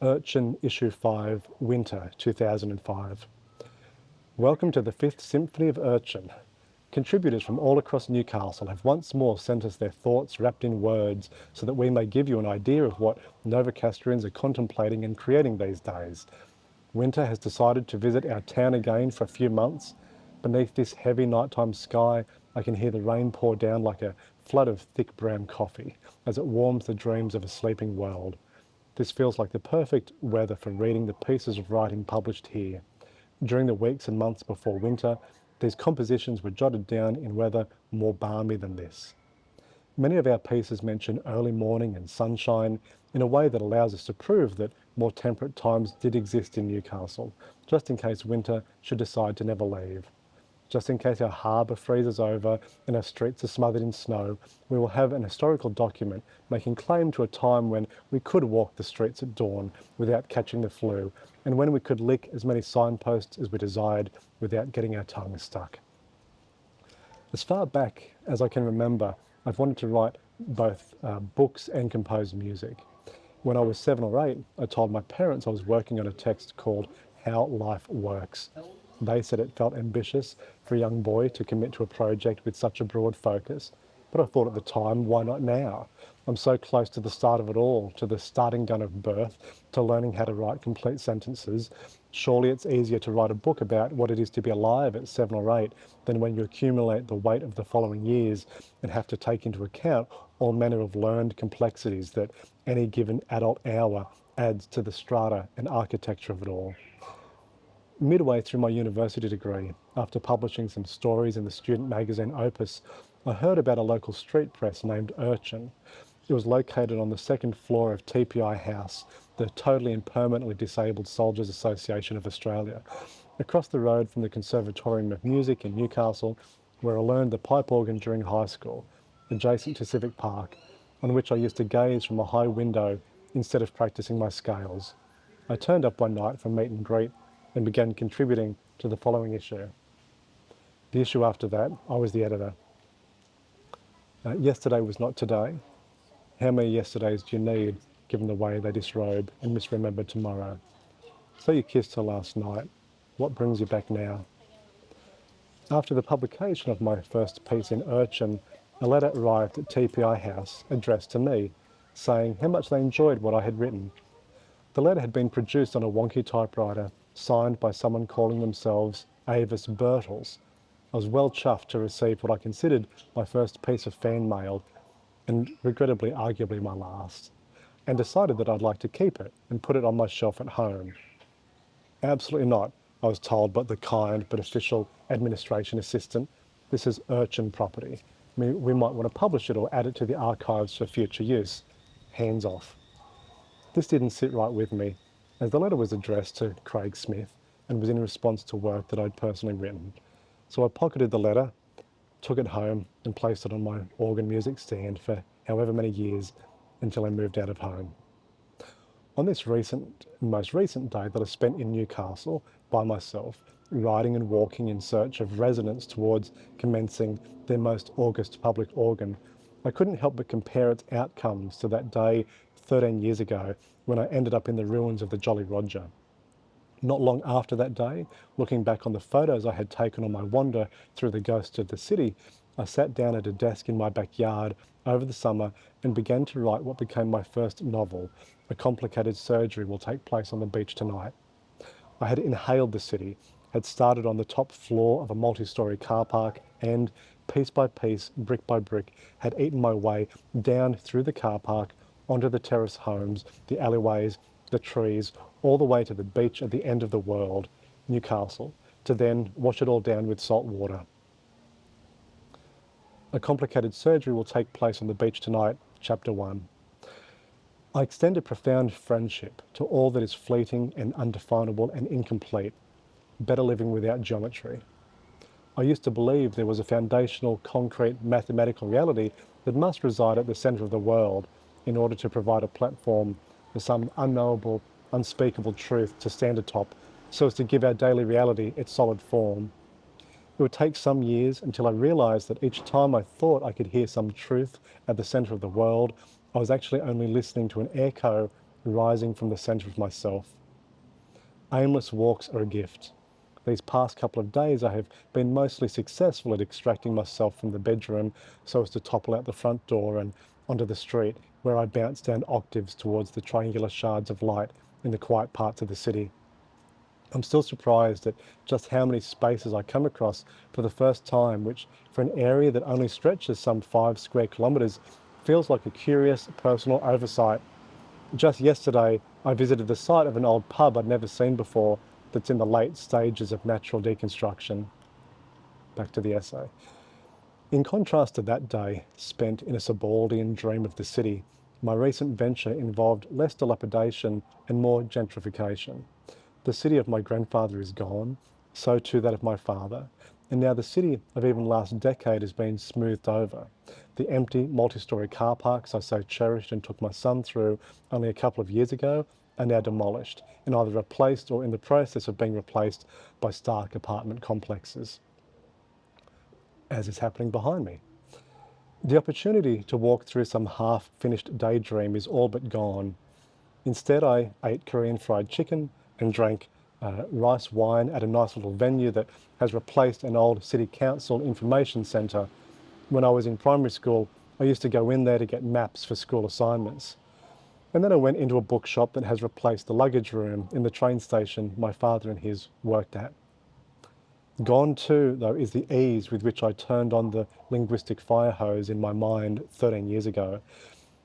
Urchin Issue 5, Winter, 2005. Welcome to the 5th Symphony of Urchin. Contributors from all across Newcastle have once more sent us their thoughts wrapped in words so that we may give you an idea of what Novocastrians are contemplating and creating these days. Winter has decided to visit our town again for a few months. Beneath this heavy nighttime sky, I can hear the rain pour down like a flood of thick brown coffee as it warms the dreams of a sleeping world. This feels like the perfect weather for reading the pieces of writing published here. During the weeks and months before winter, these compositions were jotted down in weather more balmy than this. Many of our pieces mention early morning and sunshine in a way that allows us to prove that more temperate times did exist in Newcastle, just in case winter should decide to never leave. Just in case our harbour freezes over and our streets are smothered in snow, we will have an historical document making claim to a time when we could walk the streets at dawn without catching the flu, and when we could lick as many signposts as we desired without getting our tongues stuck. As far back as I can remember, I've wanted to write both books and compose music. When I was 7 or 8, I told my parents I was working on a text called How Life Works. They said it felt ambitious for a young boy to commit to a project with such a broad focus, but I thought at the time, why not now? I'm so close to the start of it all, to the starting gun of birth, to learning how to write complete sentences. Surely it's easier to write a book about what it is to be alive at 7 or 8 than when you accumulate the weight of the following years and have to take into account all manner of learned complexities that any given adult hour adds to the strata and architecture of it all. Midway through my university degree, after publishing some stories in the student magazine Opus, I heard about a local street press named Urchin. It was located on the 2nd floor of TPI House, the Totally and Permanently Disabled Soldiers Association of Australia, across the road from the Conservatorium of Music in Newcastle, where I learned the pipe organ during high school, adjacent to Civic Park, on which I used to gaze from a high window instead of practicing my scales. I turned up one night for meet and greet and began contributing to the following issue. The issue after that, I was the editor. Yesterday was not today. How many yesterdays do you need, given the way they disrobe and misremember tomorrow? So you kissed her last night. What brings you back now? After the publication of my first piece in Urchin, a letter arrived at TPI House addressed to me, saying how much they enjoyed what I had written. The letter had been produced on a wonky typewriter signed by someone calling themselves Avis Birtles. I was well chuffed to receive what I considered my first piece of fan mail, and regrettably, arguably my last, and decided that I'd like to keep it and put it on my shelf at home. Absolutely not, I was told by the kind but official administration assistant. This is urchin property. We might want to publish it or add it to the archives for future use. Hands off. This didn't sit right with me, as the letter was addressed to Craig Smith and was in response to work that I'd personally written. So I pocketed the letter, took it home and placed it on my organ music stand for however many years until I moved out of home. On this most recent day that I spent in Newcastle by myself, riding and walking in search of residents towards commencing their most august public organ, I couldn't help but compare its outcomes to that day 13 years ago when I ended up in the ruins of the Jolly Roger. Not long after that day, looking back on the photos I had taken on my wander through the ghosts of the city, I sat down at a desk in my backyard over the summer and began to write what became my first novel, A Complicated Surgery Will Take Place on the Beach Tonight. I had inhaled the city, had started on the top floor of a multi-storey car park and, piece by piece, brick by brick, had eaten my way down through the car park, onto the terrace homes, the alleyways, the trees, all the way to the beach at the end of the world, Newcastle, to then wash it all down with salt water. A Complicated Surgery Will Take Place on the Beach Tonight, Chapter 1. I extend a profound friendship to all that is fleeting and undefinable and incomplete, better living without geometry. I used to believe there was a foundational, concrete, mathematical reality that must reside at the centre of the world in order to provide a platform for some unknowable, unspeakable truth to stand atop, so as to give our daily reality its solid form. It would take some years until I realised that each time I thought I could hear some truth at the centre of the world, I was actually only listening to an echo rising from the centre of myself. Aimless walks are a gift. These past couple of days I have been mostly successful at extracting myself from the bedroom so as to topple out the front door and onto the street, where I bounce down octaves towards the triangular shards of light in the quiet parts of the city. I'm still surprised at just how many spaces I come across for the first time, which, for an area that only stretches some 5 square kilometres, feels like a curious personal oversight. Just yesterday, I visited the site of an old pub I'd never seen before that's in the late stages of natural deconstruction. Back to the essay. In contrast to that day spent in a subaltern dream of the city, my recent venture involved less dilapidation and more gentrification. The city of my grandfather is gone, so too that of my father, and now the city of even last decade has been smoothed over. The empty multi-storey car parks I so cherished and took my son through only a couple of years ago are now demolished and either replaced or in the process of being replaced by stark apartment complexes, as is happening behind me. The opportunity to walk through some half-finished daydream is all but gone. Instead, I ate Korean fried chicken and drank rice wine at a nice little venue that has replaced an old city council information centre. When I was in primary school, I used to go in there to get maps for school assignments. And then I went into a bookshop that has replaced the luggage room in the train station my father and his worked at. Gone too, though, is the ease with which I turned on the linguistic fire hose in my mind 13 years ago.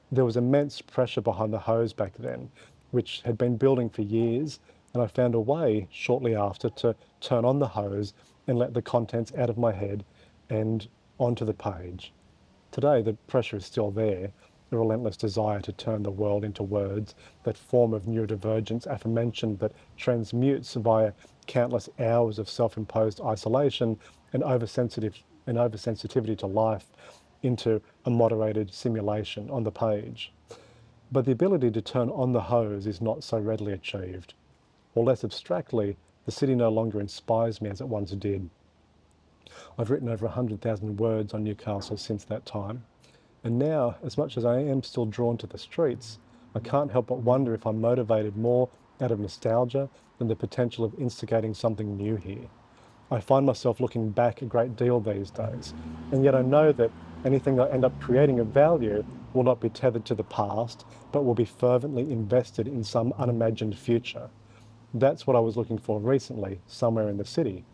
There was immense pressure behind the hose back then, which had been building for years, and I found a way shortly after to turn on the hose and let the contents out of my head and onto the page. Today, the pressure is still there, the relentless desire to turn the world into words, that form of neurodivergence aforementioned that transmutes via countless hours of self-imposed isolation and oversensitivity to life into a moderated simulation on the page. But the ability to turn on the hose is not so readily achieved. Or less abstractly, the city no longer inspires me as it once did. I've written over 100,000 words on Newcastle since that time. And now, as much as I am still drawn to the streets, I can't help but wonder if I'm motivated more out of nostalgia than the potential of instigating something new here. I find myself looking back a great deal these days, and yet I know that anything I end up creating of value will not be tethered to the past, but will be fervently invested in some unimagined future. That's what I was looking for recently, somewhere in the city.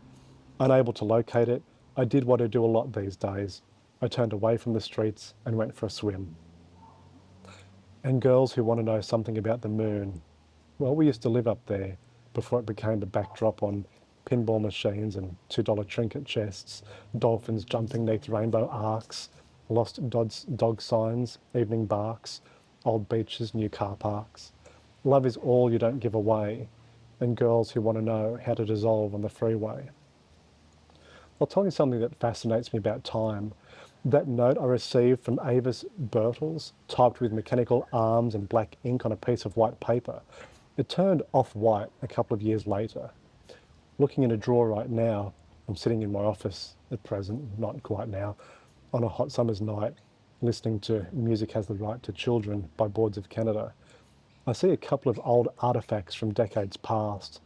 Unable to locate it, I did what I do a lot these days. I turned away from the streets and went for a swim. And girls who want to know something about the moon, well, we used to live up there before it became the backdrop on pinball machines and $2 trinket chests, dolphins jumping neath rainbow arcs, lost dog signs, evening barks, old beaches, new car parks. Love is all you don't give away, and girls who want to know how to dissolve on the freeway. I'll tell you something that fascinates me about time. That note I received from Avis Birtles, typed with mechanical arms and black ink on a piece of white paper, it turned off-white a couple of years later. Looking in a drawer right now, I'm sitting in my office at present, not quite now, on a hot summer's night, listening to Music Has the Right to Children by Boards of Canada. I see a couple of old artefacts from decades past,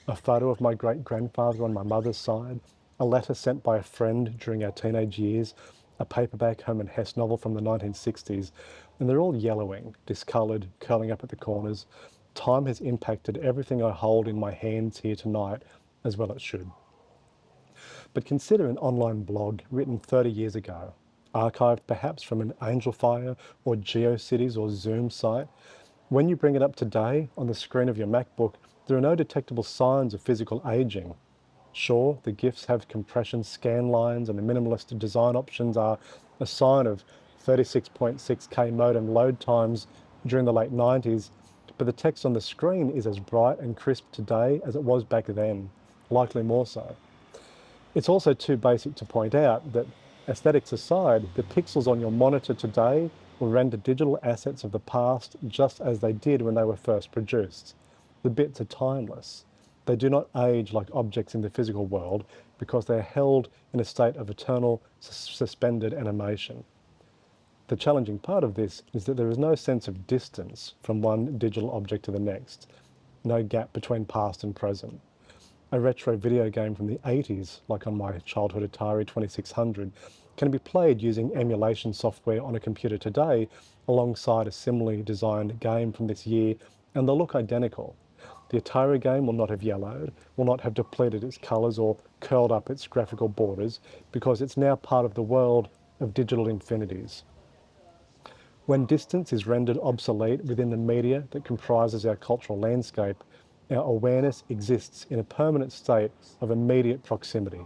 a photo of my great-grandfather on my mother's side, a letter sent by a friend during our teenage years, a paperback Herman Hesse novel from the 1960s, and they're all yellowing, discoloured, curling up at the corners. Time has impacted everything I hold in my hands here tonight, as well it should. But consider an online blog written 30 years ago, archived perhaps from an Angelfire or GeoCities or Zoom site. When you bring it up today on the screen of your MacBook, there are no detectable signs of physical aging. Sure, the GIFs have compression scan lines and the minimalist design options are a sign of 36.6K modem load times during the late 90s, but the text on the screen is as bright and crisp today as it was back then, likely more so. It's also too basic to point out that, aesthetics aside, the pixels on your monitor today will render digital assets of the past just as they did when they were first produced. The bits are timeless. They do not age like objects in the physical world because they are held in a state of eternal suspended animation. The challenging part of this is that there is no sense of distance from one digital object to the next, no gap between past and present. A retro video game from the 80s, like on my childhood Atari 2600, can be played using emulation software on a computer today alongside a similarly designed game from this year, and they'll look identical. The Atari game will not have yellowed, will not have depleted its colours or curled up its graphical borders, because it's now part of the world of digital infinities. When distance is rendered obsolete within the media that comprises our cultural landscape, our awareness exists in a permanent state of immediate proximity.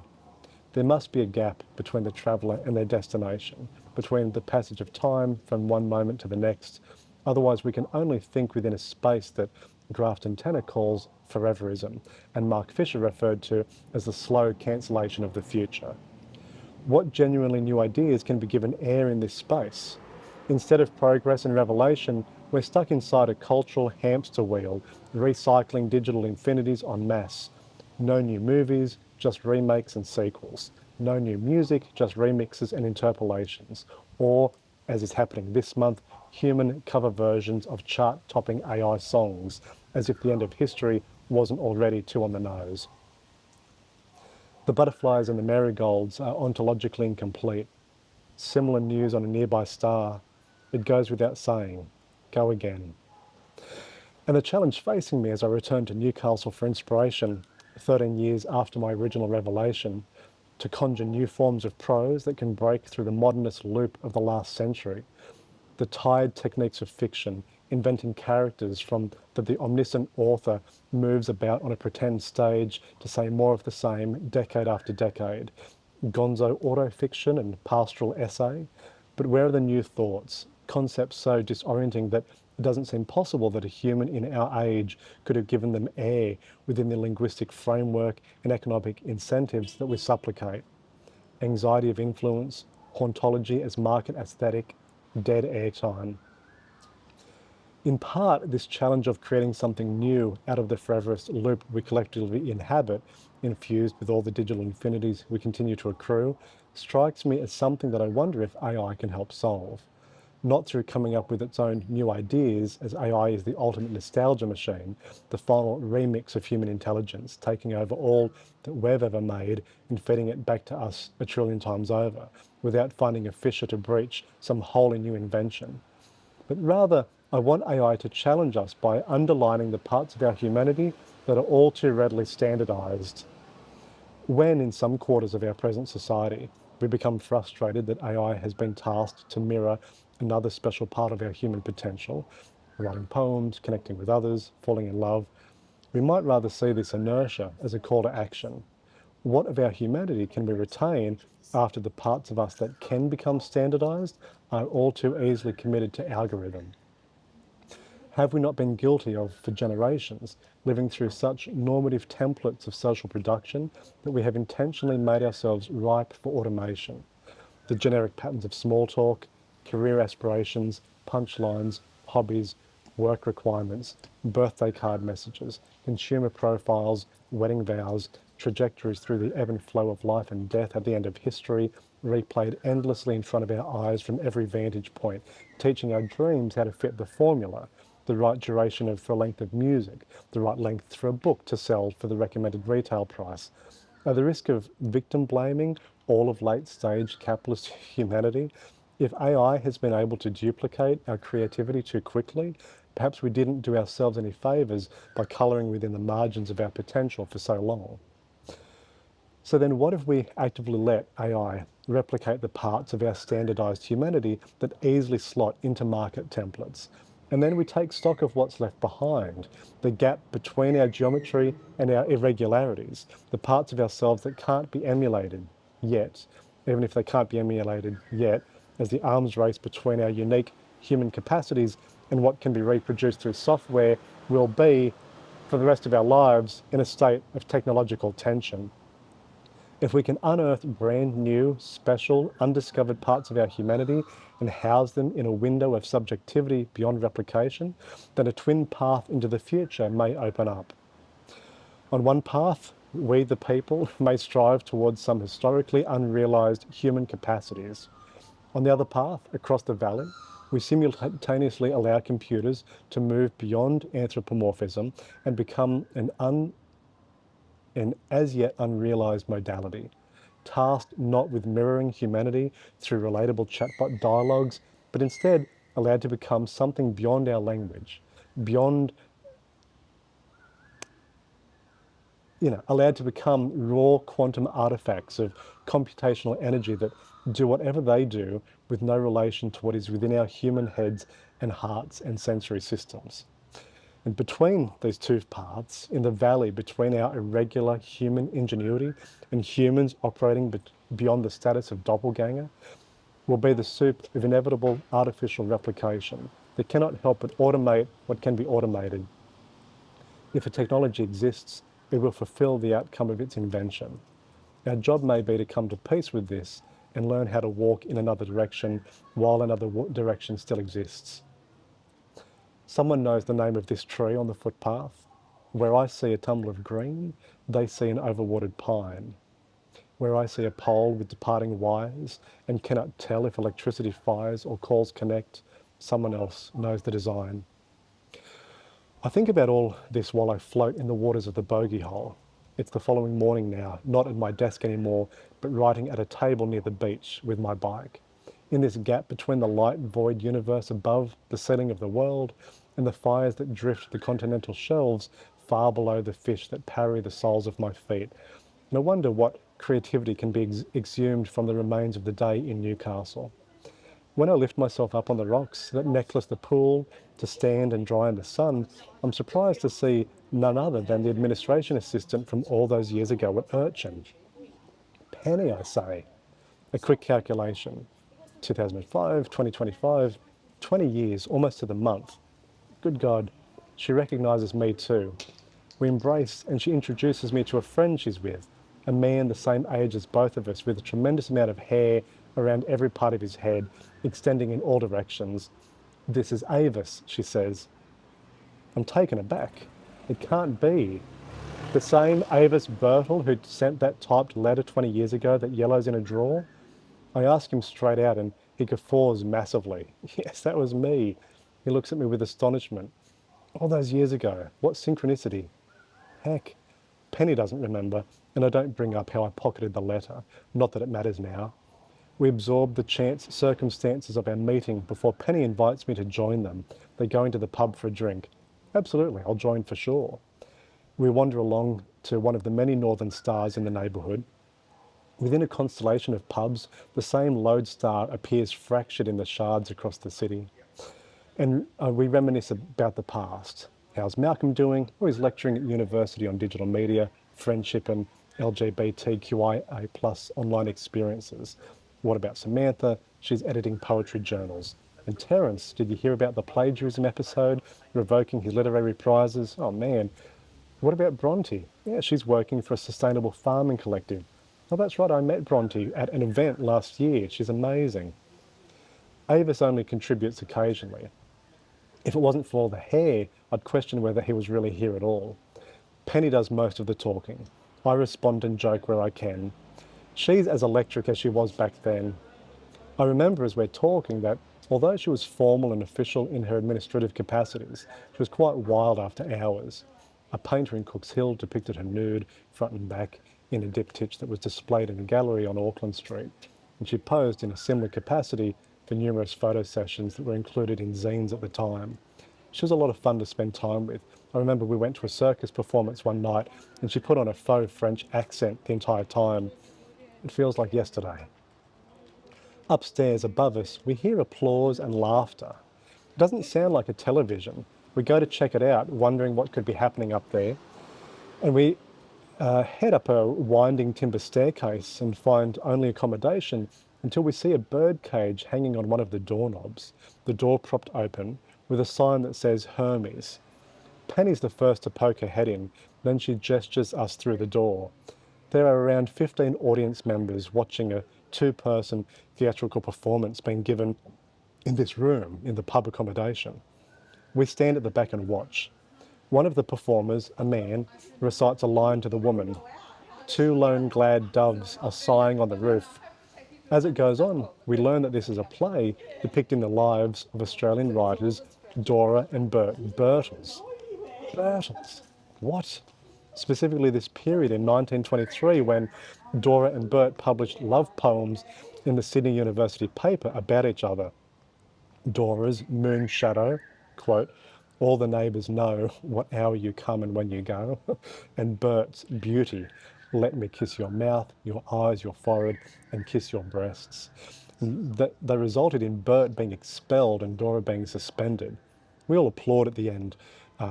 There must be a gap between the traveller and their destination, between the passage of time from one moment to the next. Otherwise, we can only think within a space that Grafton Tanner calls foreverism, and Mark Fisher referred to as the slow cancellation of the future. What genuinely new ideas can be given air in this space? Instead of progress and revelation, we're stuck inside a cultural hamster wheel, recycling digital infinities en masse. No new movies, just remakes and sequels. No new music, just remixes and interpolations. Or, as is happening this month, human cover versions of chart-topping AI songs, as if the end of history wasn't already too on the nose. The butterflies and the marigolds are ontologically incomplete. Similar news on a nearby star. It goes without saying. Go again. And the challenge facing me as I return to Newcastle for inspiration, 13 years after my original revelation, to conjure new forms of prose that can break through the modernist loop of the last century. The tired techniques of fiction, inventing characters from that the omniscient author moves about on a pretend stage to say more of the same decade after decade. Gonzo autofiction and pastoral essay. But where are the new thoughts? Concepts so disorienting that it doesn't seem possible that a human in our age could have given them air within the linguistic framework and economic incentives that we supplicate. Anxiety of influence, hauntology as market aesthetic, dead airtime. In part, this challenge of creating something new out of the foreverist loop we collectively inhabit, infused with all the digital infinities we continue to accrue, strikes me as something that I wonder if AI can help solve. Not through coming up with its own new ideas, as AI is the ultimate nostalgia machine, the final remix of human intelligence, taking over all that we've ever made and feeding it back to us a trillion times over, without finding a fissure to breach some wholly new invention. But rather, I want AI to challenge us by underlining the parts of our humanity that are all too readily standardized. When, in some quarters of our present society, we become frustrated that AI has been tasked to mirror another special part of our human potential, writing poems, connecting with others, falling in love, we might rather see this inertia as a call to action. What of our humanity can we retain after the parts of us that can become standardized are all too easily committed to algorithm? Have we not been guilty of, for generations, living through such normative templates of social production that we have intentionally made ourselves ripe for automation? The generic patterns of small talk, career aspirations, punchlines, hobbies, work requirements, birthday card messages, consumer profiles, wedding vows, trajectories through the ebb and flow of life and death at the end of history, replayed endlessly in front of our eyes from every vantage point, teaching our dreams how to fit the formula, the right duration for a length of music, the right length for a book to sell for the recommended retail price. At the risk of victim blaming all of late stage capitalist humanity, if AI has been able to duplicate our creativity too quickly, perhaps we didn't do ourselves any favours by colouring within the margins of our potential for so long. So then what if we actively let AI replicate the parts of our standardised humanity that easily slot into market templates? And then we take stock of what's left behind, the gap between our geometry and our irregularities, the parts of ourselves that can't be emulated yet, even if they can't be emulated yet, as the arms race between our unique human capacities and what can be reproduced through software will be, for the rest of our lives, in a state of technological tension. If we can unearth brand new, special, undiscovered parts of our humanity and house them in a window of subjectivity beyond replication, then a twin path into the future may open up. On one path, we the people may strive towards some historically unrealized human capacities. On the other path, across the valley, we simultaneously allow computers to move beyond anthropomorphism and become an as yet unrealized modality, tasked not with mirroring humanity through relatable chatbot dialogues, but instead allowed to become something beyond our language, beyond, allowed to become raw quantum artifacts of computational energy that do whatever they do with no relation to what is within our human heads and hearts and sensory systems. And between these two paths, in the valley between our irregular human ingenuity and humans operating beyond the status of doppelganger, will be the soup of inevitable artificial replication that cannot help but automate what can be automated. If a technology exists, it will fulfill the outcome of its invention. Our job may be to come to peace with this and learn how to walk in another direction while another direction still exists. Someone knows the name of this tree on the footpath. Where I see a tumble of green, they see an overwatered pine. Where I see a pole with departing wires and cannot tell if electricity fires or calls connect, someone else knows the design. I think about all this while I float in the waters of the bogey hole. It's the following morning now, not at my desk anymore, but writing at a table near the beach with my bike. In this gap between the light void universe above the ceiling of the world and the fires that drift the continental shelves far below the fish that parry the soles of my feet. No wonder what creativity can be exhumed from the remains of the day in Newcastle. When I lift myself up on the rocks that necklace the pool to stand and dry in the sun, I'm surprised to see none other than the administration assistant from all those years ago at Urchin. Penny, I say. A quick calculation. 2005, 2025, 20 years, almost to the month. Good God, she recognises me too. We embrace and she introduces me to a friend she's with, a man the same age as both of us with a tremendous amount of hair around every part of his head, extending in all directions. This is Avis, she says. I'm taken aback. It can't be. The same Avis Bertel who sent that typed letter 20 years ago that yellow's in a drawer? I ask him straight out and he guffaws massively. Yes, that was me. He looks at me with astonishment. All those years ago, what synchronicity. Heck, Penny doesn't remember, and I don't bring up how I pocketed the letter, not that it matters now. We absorb the chance circumstances of our meeting before Penny invites me to join them. They're going to the pub for a drink. Absolutely, I'll join for sure. We wander along to one of the many northern stars in the neighbourhood. Within a constellation of pubs, the same lodestar appears fractured in the shards across the city. And we reminisce about the past. How's Malcolm doing? Oh, he's lecturing at university on digital media, friendship and LGBTQIA plus online experiences. What about Samantha? She's editing poetry journals. And Terence, did you hear about the plagiarism episode, revoking his literary prizes? Oh man. What about Bronte? Yeah, she's working for a sustainable farming collective. Oh, that's right, I met Bronte at an event last year. She's amazing. Avis only contributes occasionally. If it wasn't for all the hair, I'd question whether he was really here at all. Penny does most of the talking. I respond and joke where I can. She's as electric as she was back then. I remember as we're talking that although she was formal and official in her administrative capacities, she was quite wild after hours. A painter in Cook's Hill depicted her nude, front and back, in a diptych that was displayed in a gallery on Auckland Street, and she posed in a similar capacity for numerous photo sessions that were included in zines at the time. She was a lot of fun to spend time with. I remember we went to a circus performance one night and she put on a faux French accent the entire time. It feels like yesterday. Upstairs above us, we hear applause and laughter. It doesn't sound like a television. We go to check it out, wondering what could be happening up there. And we head up a winding timber staircase and find only accommodation until we see a bird cage hanging on one of the doorknobs, the door propped open, with a sign that says Hermes. Penny's the first to poke her head in, then she gestures us through the door. There are around 15 audience members watching a two-person theatrical performance being given in this room in the pub accommodation. We stand at the back and watch. One of the performers, a man, recites a line to the woman. Two lone glad doves are sighing on the roof. As it goes on, we learn that this is a play depicting the lives of Australian writers Dora and Bert Birtles. Birtles? What? Specifically this period in 1923 when Dora and Bert published love poems in the Sydney University paper about each other. Dora's moon shadow, quote, all the neighbours know what hour you come and when you go, and Bert's beauty, let me kiss your mouth, your eyes, your forehead, and kiss your breasts. They resulted in Bert being expelled and Dora being suspended. We all applaud at the end,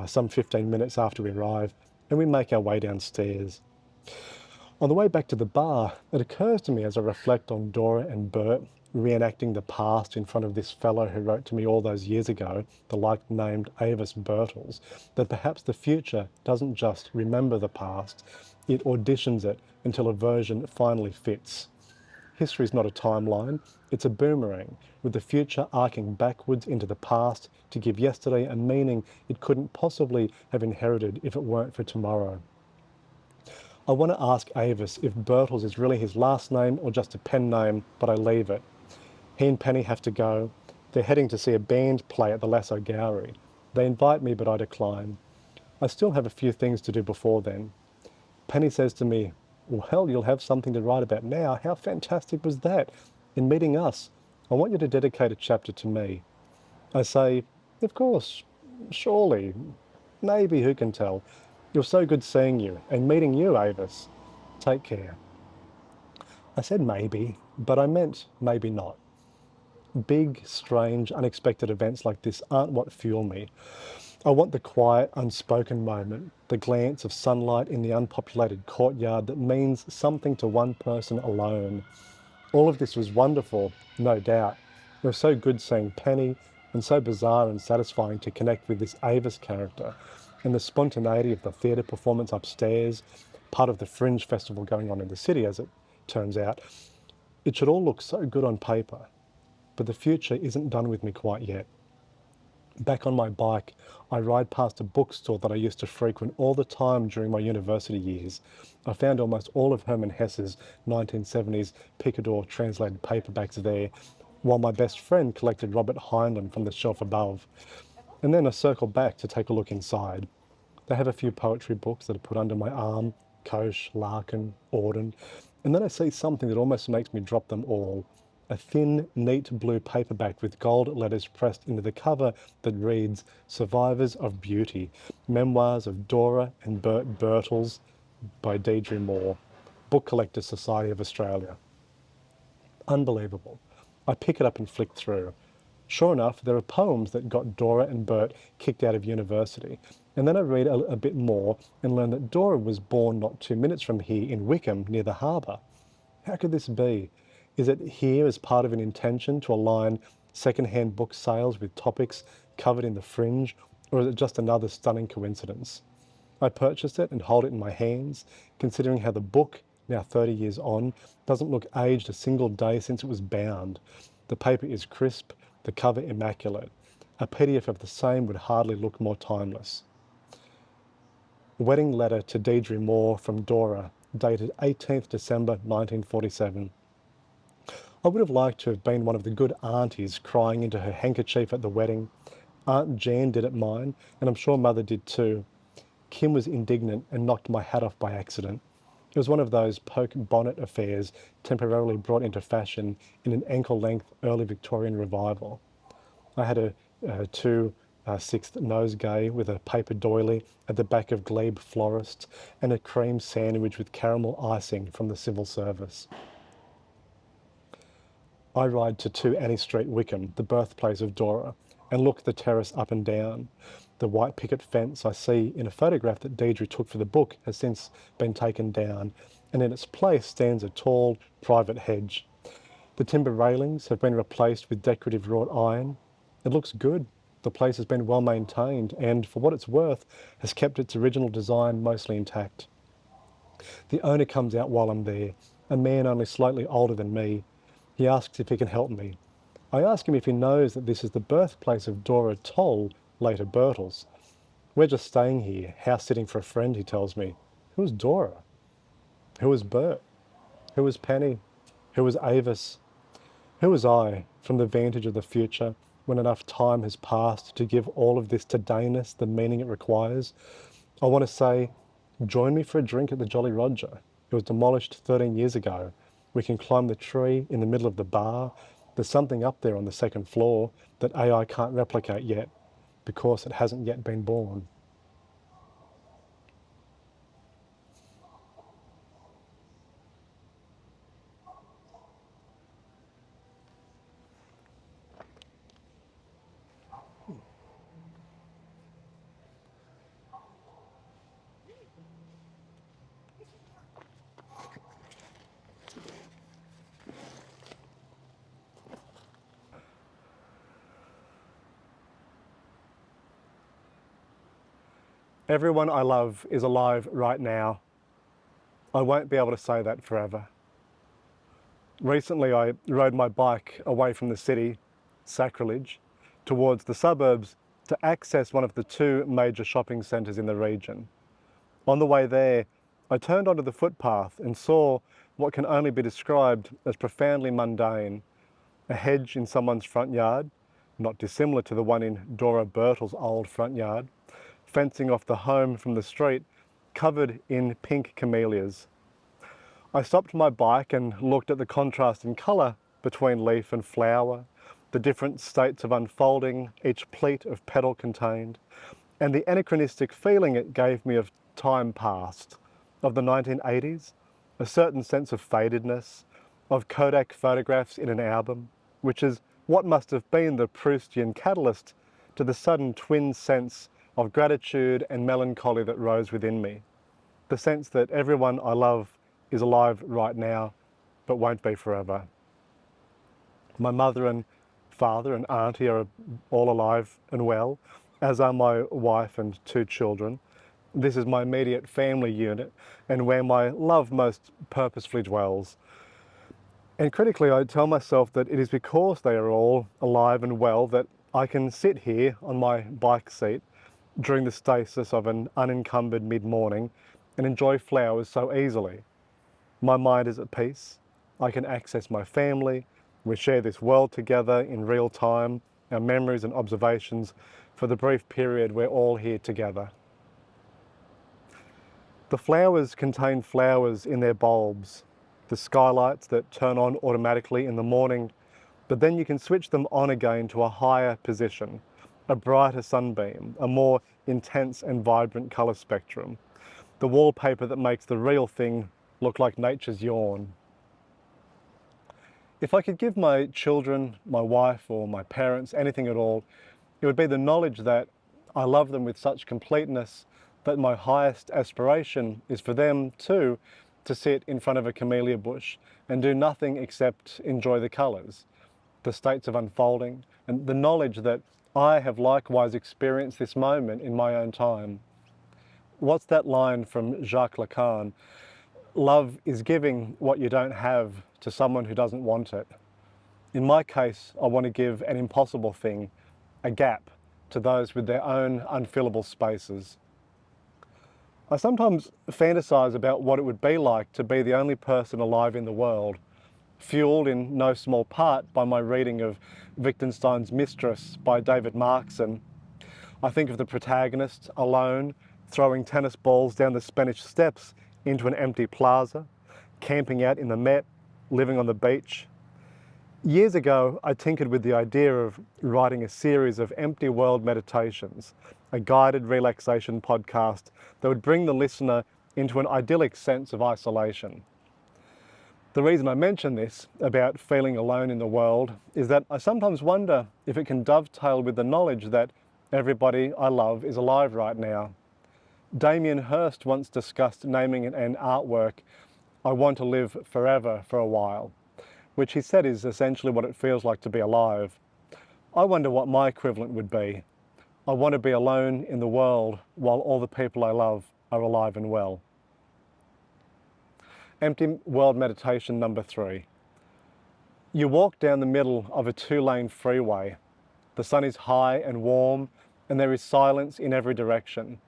some 15 minutes after we arrive, and we make our way downstairs. On the way back to the bar, it occurs to me as I reflect on Dora and Bert reenacting the past in front of this fellow who wrote to me all those years ago, the like-named Avis Birtles, that perhaps the future doesn't just remember the past, it auditions it until a version finally fits. History is not a timeline, it's a boomerang, with the future arcing backwards into the past to give yesterday a meaning it couldn't possibly have inherited if it weren't for tomorrow. I want to ask Avis if Birtles is really his last name or just a pen name, but I leave it. He and Penny have to go. They're heading to see a band play at the Lasso Gallery. They invite me, but I decline. I still have a few things to do before then. Penny says to me, well, you'll have something to write about now. How fantastic was that? In meeting us, I want you to dedicate a chapter to me. I say, of course, surely, maybe, who can tell? You're so good seeing you and meeting you, Avis. Take care. I said maybe, but I meant maybe not. Big, strange, unexpected events like this aren't what fuel me. I want the quiet, unspoken moment, the glance of sunlight in the unpopulated courtyard that means something to one person alone. All of this was wonderful, no doubt. It was so good seeing Penny, and so bizarre and satisfying to connect with this Avis character, and the spontaneity of the theatre performance upstairs, part of the Fringe Festival going on in the city, as it turns out. It should all look so good on paper, but the future isn't done with me quite yet. Back on my bike, I ride past a bookstore that I used to frequent all the time during my university years. I found almost all of Herman Hesse's 1970s Picador translated paperbacks there, while my best friend collected Robert Heinlein from the shelf above. And then I circle back to take a look inside. They have a few poetry books that are put under my arm, Koch, Larkin, Auden, and then I see something that almost makes me drop them all. a thin, neat blue paperback with gold letters pressed into the cover that reads, Survivors of Beauty, Memoirs of Dora and Bert Birtles by Deirdre Moore, Book Collectors Society of Australia. Unbelievable. I pick it up and flick through. Sure enough, there are poems that got Dora and Bert kicked out of university. And then I read a bit more and learn that Dora was born not 2 minutes from here in Wickham, near the harbour. How could this be? Is it here as part of an intention to align second-hand book sales with topics covered in the fringe, or is it just another stunning coincidence? I purchased it and hold it in my hands, considering how the book, now 30 years on, doesn't look aged a single day since it was bound. The paper is crisp, the cover immaculate. A PDF of the same would hardly look more timeless. Wedding letter to Deirdre Moore from Dora, dated 18th December 1947. I would have liked to have been one of the good aunties crying into her handkerchief at the wedding. Aunt Jan did at mine, and I'm sure Mother did too. Kim was indignant and knocked my hat off by accident. It was one of those poke bonnet affairs temporarily brought into fashion in an ankle-length early Victorian revival. I had a 2/6 nosegay with a paper doily at the back of Glebe Florists and a cream sandwich with caramel icing from the civil service. I ride to 2 Annie Street, Wickham, the birthplace of Dora, and look the terrace up and down. The white picket fence I see in a photograph that Deirdre took for the book has since been taken down, and in its place stands a tall, private hedge. The timber railings have been replaced with decorative wrought iron. It looks good. The place has been well maintained and, for what it's worth, has kept its original design mostly intact. The owner comes out while I'm there, a man only slightly older than me. He asks if he can help me. I ask him if he knows that this is the birthplace of Dora Toll, later Birtles. We're just staying here, house-sitting for a friend, he tells me. Who was Dora? Who was Bert? Who was Penny? Who was Avis? Who was I, from the vantage of the future, when enough time has passed to give all of this todayness the meaning it requires? I want to say, join me for a drink at the Jolly Roger. It was demolished 13 years ago. We can climb the tree in the middle of the bar. There's something up there on the second floor that AI can't replicate yet, because it hasn't yet been born. Everyone I love is alive right now. I won't be able to say that forever. Recently, I rode my bike away from the city, sacrilege, towards the suburbs to access one of the 2 major shopping centres in the region. On the way there, I turned onto the footpath and saw what can only be described as profoundly mundane: a hedge in someone's front yard, not dissimilar to the one in Dora Birtle's old front yard, fencing off the home from the street, covered in pink camellias. I stopped my bike and looked at the contrast in colour between leaf and flower, the different states of unfolding each pleat of petal contained, and the anachronistic feeling it gave me of time past, of the 1980s, a certain sense of fadedness, of Kodak photographs in an album, which is what must have been the Proustian catalyst to the sudden twin sense of gratitude and melancholy that rose within me. The sense that everyone I love is alive right now, but won't be forever. My mother and father and auntie are all alive and well, as are my wife and 2 children. This is my immediate family unit and where my love most purposefully dwells. And critically, I tell myself that it is because they are all alive and well that I can sit here on my bike seat during the stasis of an unencumbered mid-morning and enjoy flowers so easily. My mind is at peace. I can access my family. We share this world together in real time, our memories and observations for the brief period we're all here together. The flowers contain flowers in their bulbs. The skylights that turn on automatically in the morning but then you can switch them on again to a higher position, a brighter sunbeam, a more intense and vibrant colour spectrum, the wallpaper that makes the real thing look like nature's yawn. If I could give my children, my wife, or my parents anything at all, it would be the knowledge that I love them with such completeness that my highest aspiration is for them too to sit in front of a camellia bush and do nothing except enjoy the colours, the states of unfolding, and the knowledge that I have likewise experienced this moment in my own time. What's that line from Jacques Lacan? Love is giving what you don't have to someone who doesn't want it. In my case, I want to give an impossible thing, a gap, to those with their own unfillable spaces. I sometimes fantasize about what it would be like to be the only person alive in the world, fueled in no small part by my reading of Wittgenstein's Mistress by David Markson. I think of the protagonist, alone, throwing tennis balls down the Spanish Steps into an empty plaza, camping out in the Met, living on the beach. Years ago, I tinkered with the idea of writing a series of empty world meditations, a guided relaxation podcast that would bring the listener into an idyllic sense of isolation. The reason I mention this about feeling alone in the world is that I sometimes wonder if it can dovetail with the knowledge that everybody I love is alive right now. Damien Hirst once discussed naming an artwork, "I want to live forever for a while," which he said is essentially what it feels like to be alive. I wonder what my equivalent would be. I want to be alone in the world while all the people I love are alive and well. Empty world meditation number 3. You walk down the middle of a 2-lane freeway. The sun is high and warm, and there is silence in every direction.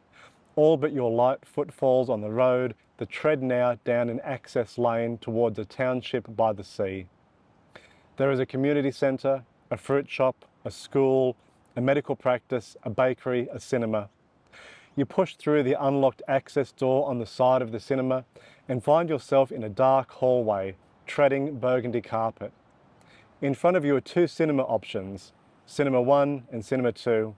All but your light footfalls on the road that tread now down an access lane towards a township by the sea. There is a community centre, a fruit shop, a school, a medical practice, a bakery, a cinema. You push through the unlocked access door on the side of the cinema and find yourself in a dark hallway, treading burgundy carpet. In front of you are 2 cinema options, Cinema 1 and Cinema 2.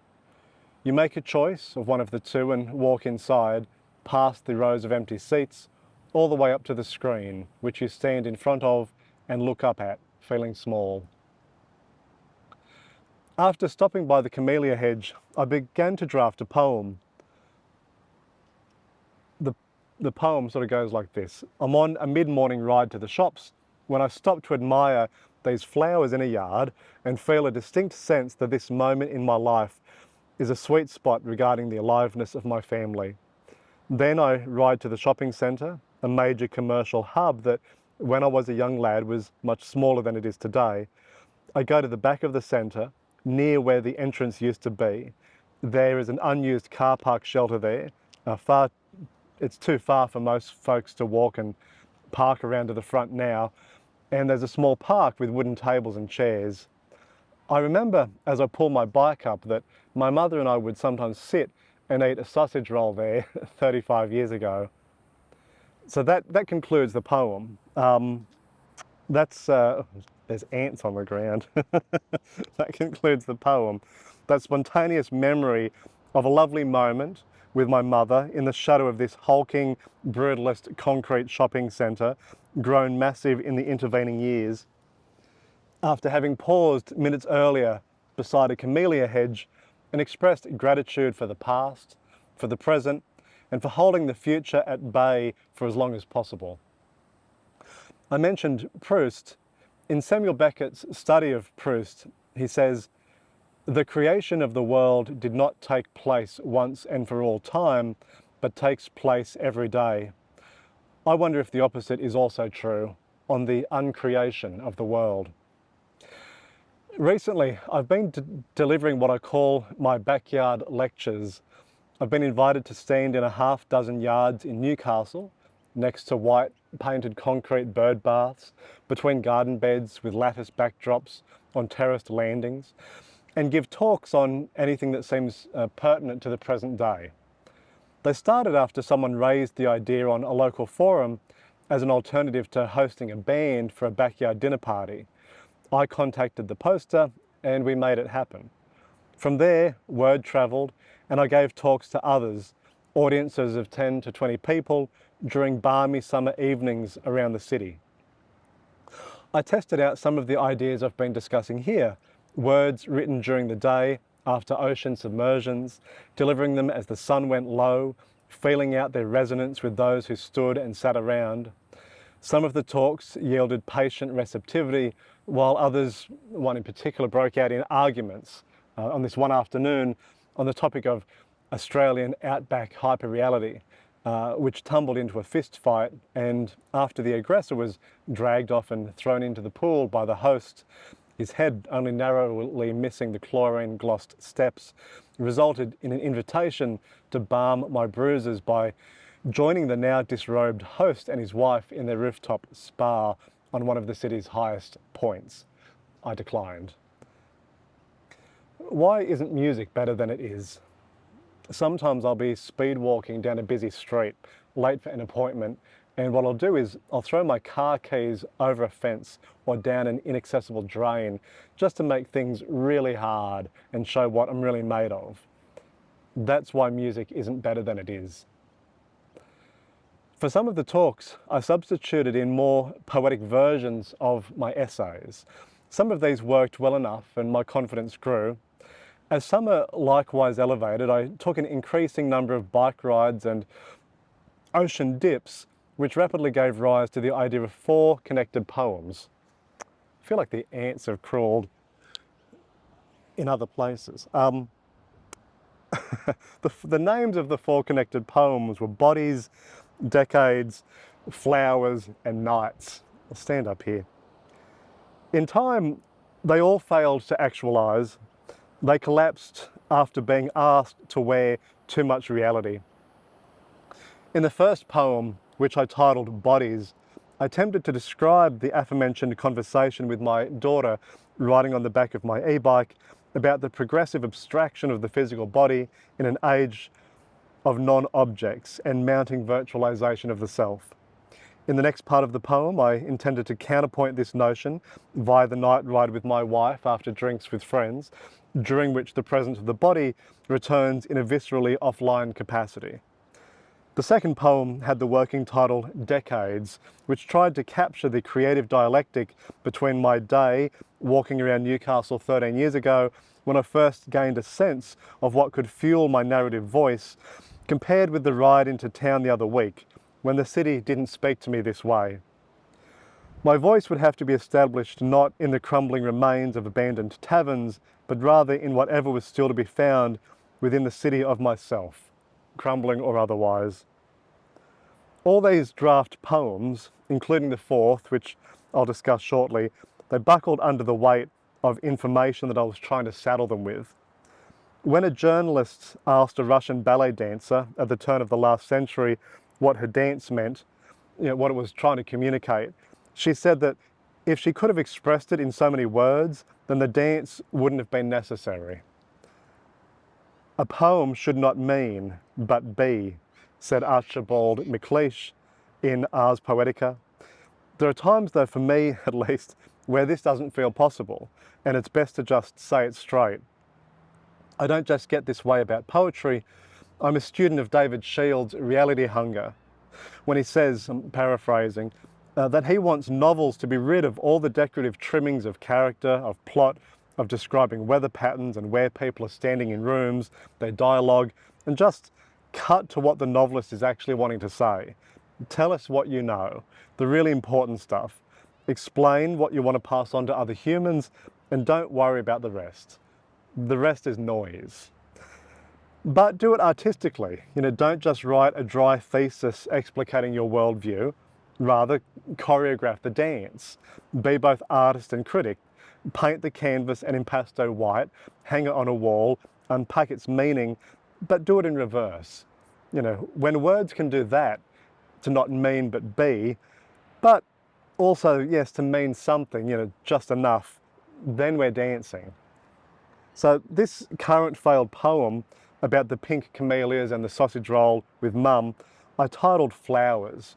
You make a choice of one of the 2 and walk inside, past the rows of empty seats, all the way up to the screen, which you stand in front of and look up at, feeling small. After stopping by the camellia hedge, I began to draft a poem. The poem sort of goes like this. I'm on a mid-morning ride to the shops when I stop to admire these flowers in a yard and feel a distinct sense that this moment in my life is a sweet spot regarding the aliveness of my family. Then I ride to the shopping centre, a major commercial hub that when I was a young lad was much smaller than it is today. I go to the back of the centre, near where the entrance used to be. There is an unused car park shelter there. It's too far for most folks to walk and park around to the front now. And there's a small park with wooden tables and chairs. I remember as I pull my bike up that my mother and I would sometimes sit and eat a sausage roll there 35 years ago. So that concludes the poem. There's ants on the ground. That concludes the poem. That spontaneous memory of a lovely moment with my mother in the shadow of this hulking, brutalist concrete shopping centre, grown massive in the intervening years. After having paused minutes earlier beside a camellia hedge and expressed gratitude for the past, for the present, and for holding the future at bay for as long as possible. I mentioned Proust. In Samuel Beckett's study of Proust, he says, "The creation of the world did not take place once and for all time, but takes place every day." I wonder if the opposite is also true on the uncreation of the world. Recently, I've been delivering what I call my backyard lectures. I've been invited to stand in a half-dozen yards in Newcastle, next to white painted concrete bird baths, between garden beds with lattice backdrops on terraced landings, and give talks on anything that seems pertinent to the present day. They started after someone raised the idea on a local forum as an alternative to hosting a band for a backyard dinner party. I contacted the poster and we made it happen. From there, word travelled and I gave talks to others, audiences of 10 to 20 people during balmy summer evenings around the city. I tested out some of the ideas I've been discussing here, words written during the day, after ocean submersions, delivering them as the sun went low, feeling out their resonance with those who stood and sat around. Some of the talks yielded patient receptivity, while others, one in particular, broke out in arguments on this one afternoon on the topic of Australian outback hyperreality, which tumbled into a fist fight, and after the aggressor was dragged off and thrown into the pool by the host, his head only narrowly missing the chlorine-glossed steps, resulted in an invitation to balm my bruises by joining the now disrobed host and his wife in their rooftop spa on one of the city's highest points. I declined. Why isn't music better than it is? Sometimes I'll be speed walking down a busy street, late for an appointment, and what I'll do is I'll throw my car keys over a fence or down an inaccessible drain just to make things really hard and show what I'm really made of. That's why music isn't better than it is. For some of the talks, I substituted in more poetic versions of my essays. Some of these worked well enough and my confidence grew. As summer likewise elevated, I took an increasing number of bike rides and ocean dips, which rapidly gave rise to the idea of 4 connected poems. I feel like the ants have crawled in other places. The names of the 4 connected poems were Bodies, Decades, Flowers, and Nights. I'll stand up here. In time, they all failed to actualise. They collapsed after being asked to wear too much reality. In the first poem, which I titled Bodies, I attempted to describe the aforementioned conversation with my daughter riding on the back of my e-bike about the progressive abstraction of the physical body in an age of non-objects and mounting virtualisation of the self. In the next part of the poem, I intended to counterpoint this notion via the night ride with my wife after drinks with friends, during which the presence of the body returns in a viscerally offline capacity. The second poem had the working title Decades, which tried to capture the creative dialectic between my day walking around Newcastle 13 years ago, when I first gained a sense of what could fuel my narrative voice, compared with the ride into town the other week, when the city didn't speak to me this way. My voice would have to be established not in the crumbling remains of abandoned taverns, but rather in whatever was still to be found within the city of myself, crumbling or otherwise. All these draft poems, including the 4th, which I'll discuss shortly, they buckled under the weight of information that I was trying to saddle them with. When a journalist asked a Russian ballet dancer at the turn of the last century what her dance meant, what it was trying to communicate, she said that if she could have expressed it in so many words, then the dance wouldn't have been necessary. A poem should not mean, but be, said Archibald MacLeish in Ars Poetica. There are times, though, for me at least, where this doesn't feel possible, and it's best to just say it straight. I don't just get this way about poetry. I'm a student of David Shield's Reality Hunger, when he says, I'm paraphrasing, that he wants novels to be rid of all the decorative trimmings of character, of plot, of describing weather patterns and where people are standing in rooms, their dialogue, and just cut to what the novelist is actually wanting to say. Tell us what you know, the really important stuff. Explain what you want to pass on to other humans, and don't worry about the rest. The rest is noise. But do it artistically. Don't just write a dry thesis explicating your worldview. Rather, choreograph the dance. Be both artist and critic. Paint the canvas an impasto white, hang it on a wall, unpack its meaning, but do it in reverse. When words can do that, to not mean but be, but also, yes, to mean something, just enough, then we're dancing. So this current failed poem about the pink camellias and the sausage roll with Mum, I titled Flowers.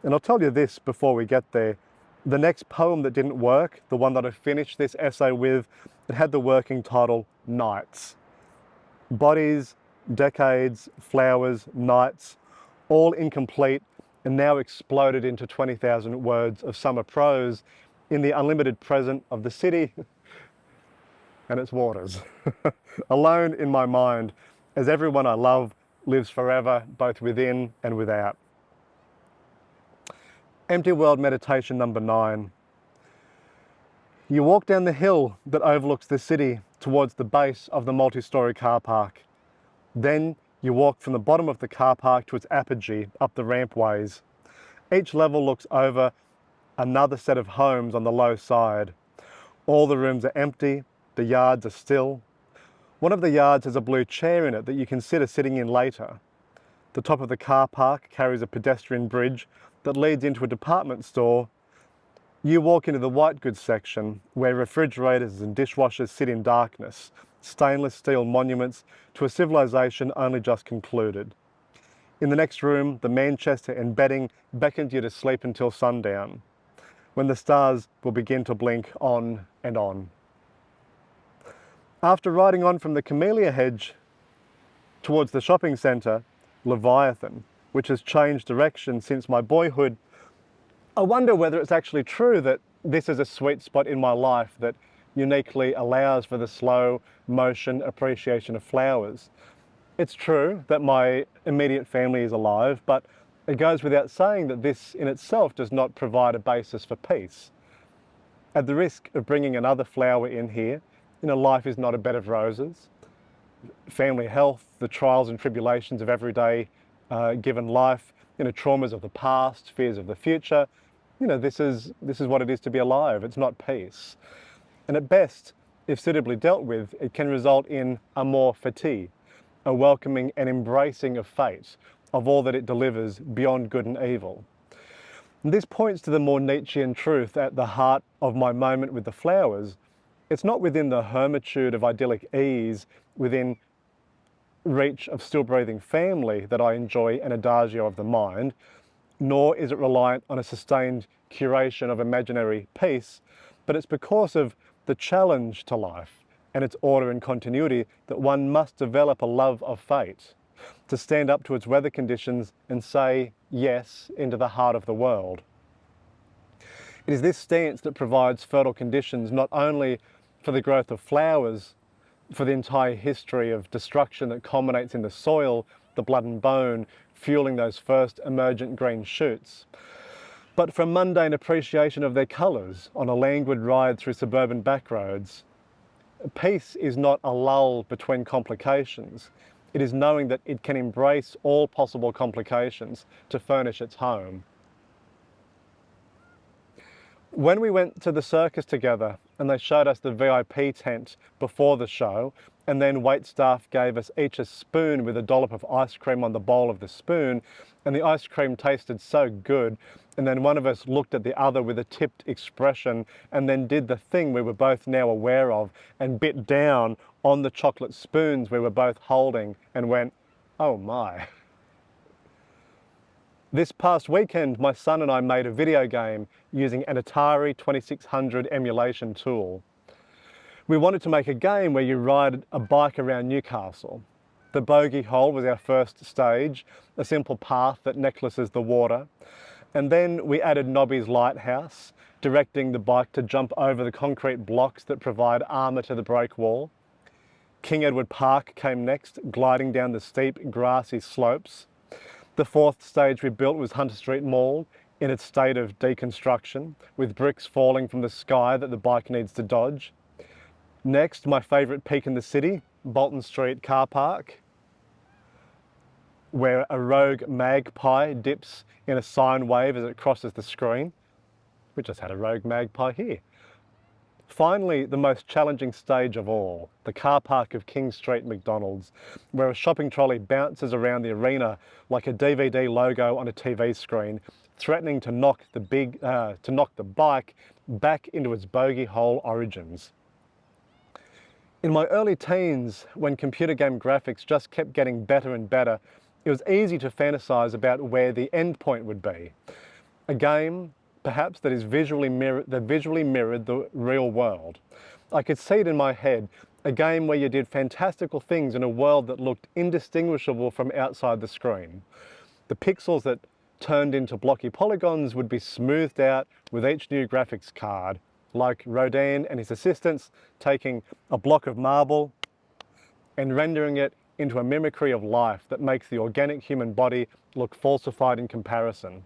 And I'll tell you this before we get there, The next poem that didn't work, the one that I finished this essay with, it had the working title Nights. Bodies, decades, flowers, nights, all incomplete and now exploded into 20,000 words of summer prose in the unlimited present of the city and its waters. Alone in my mind, as everyone I love lives forever, both within and without. Empty World Meditation number 9. You walk down the hill that overlooks the city towards the base of the multi-storey car park. Then you walk from the bottom of the car park to its apogee up the rampways. Each level looks over another set of homes on the low side. All the rooms are empty, the yards are still. One of the yards has a blue chair in it that you consider sitting in later. The top of the car park carries a pedestrian bridge that leads into a department store. You walk into the white goods section where refrigerators and dishwashers sit in darkness, stainless steel monuments to a civilization only just concluded. In the next room, the Manchester and bedding beckons you to sleep until sundown, when the stars will begin to blink on and on. After riding on from the camellia hedge towards the shopping centre, Leviathan, which has changed direction since my boyhood, I wonder whether it's actually true that this is a sweet spot in my life that uniquely allows for the slow motion appreciation of flowers. It's true that my immediate family is alive, but it goes without saying that this in itself does not provide a basis for peace. At the risk of bringing another flower in here, life is not a bed of roses. Family health, the trials and tribulations of everyday given life, traumas of the past, fears of the future, this is what it is to be alive. It's not peace. And at best, if suitably dealt with, it can result in amor fati, a welcoming and embracing of fate, of all that it delivers beyond good and evil. And this points to the more Nietzschean truth at the heart of my moment with the flowers. It's not within the hermitude of idyllic ease, within reach of still breathing family that I enjoy an adagio of the mind, nor is it reliant on a sustained curation of imaginary peace, but it's because of the challenge to life and its order and continuity that one must develop a love of fate, to stand up to its weather conditions and say yes into the heart of the world. It is this stance that provides fertile conditions not only for the growth of flowers, for the entire history of destruction that culminates in the soil, the blood and bone, fueling those first emergent green shoots, but for mundane appreciation of their colours on a languid ride through suburban backroads. Peace is not a lull between complications. It is knowing that it can embrace all possible complications to furnish its home. When we went to the circus together and they showed us the VIP tent before the show, and then waitstaff gave us each a spoon with a dollop of ice cream on the bowl of the spoon, and the ice cream tasted so good, and then one of us looked at the other with a tipped expression and then did the thing we were both now aware of and bit down on the chocolate spoons we were both holding and went, oh my. This past weekend, my son and I made a video game using an Atari 2600 emulation tool. We wanted to make a game where you ride a bike around Newcastle. The bogey hole was our first stage, a simple path that necklaces the water. And then we added Nobby's lighthouse, directing the bike to jump over the concrete blocks that provide armour to the break wall. King Edward Park came next, gliding down the steep, grassy slopes. The fourth stage we built was Hunter Street Mall, in its state of deconstruction, with bricks falling from the sky that the bike needs to dodge. Next, my favourite peak in the city, Bolton Street Car Park, where a rogue magpie dips in a sine wave as it crosses the screen. We just had a rogue magpie here. Finally, the most challenging stage of all, the car park of King Street McDonald's, where a shopping trolley bounces around the arena like a DVD logo on a TV screen, threatening to knock the bike back into its bogey hole origins. In my early teens, when computer game graphics just kept getting better and better, it was easy to fantasize about where the end point would be. A game perhaps that visually mirrored the real world. I could see it in my head, a game where you did fantastical things in a world that looked indistinguishable from outside the screen. The pixels that turned into blocky polygons would be smoothed out with each new graphics card, like Rodin and his assistants taking a block of marble and rendering it into a mimicry of life that makes the organic human body look falsified in comparison.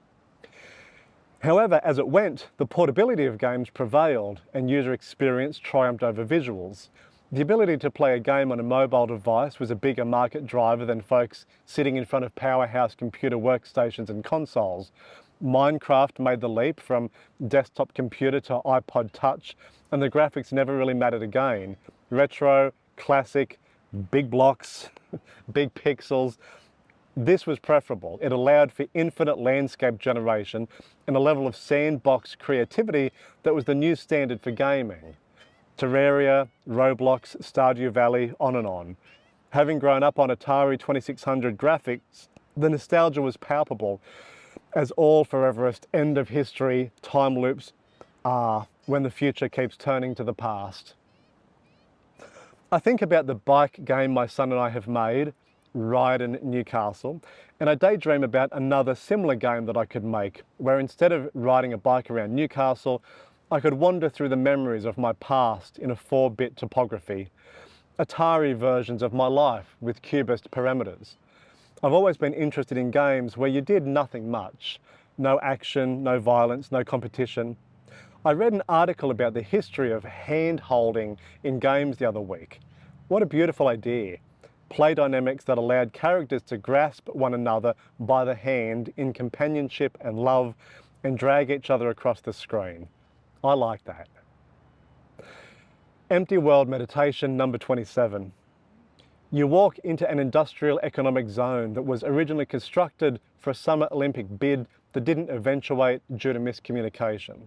However, as it went, the portability of games prevailed and user experience triumphed over visuals. The ability to play a game on a mobile device was a bigger market driver than folks sitting in front of powerhouse computer workstations and consoles. Minecraft made the leap from desktop computer to iPod Touch, and the graphics never really mattered again. Retro, classic, big blocks, big pixels. This was preferable. It allowed for infinite landscape generation and a level of sandbox creativity that was the new standard for gaming. Terraria, Roblox, Stardew Valley, on and on. Having grown up on Atari 2600 graphics, the nostalgia was palpable, as all foreverist end of history time loops are when the future keeps turning to the past. I think about the bike game my son and I have made, Ride in Newcastle, and I daydream about another similar game that I could make, where instead of riding a bike around Newcastle, I could wander through the memories of my past in a 4-bit topography, Atari versions of my life with cubist parameters. I've always been interested in games where you did nothing much. No action, no violence, no competition. I read an article about the history of hand-holding in games the other week. What a beautiful idea. Play dynamics that allowed characters to grasp one another by the hand in companionship and love and drag each other across the screen. I like that. Empty World Meditation number 27. You walk into an industrial economic zone that was originally constructed for a Summer Olympic bid that didn't eventuate due to miscommunication.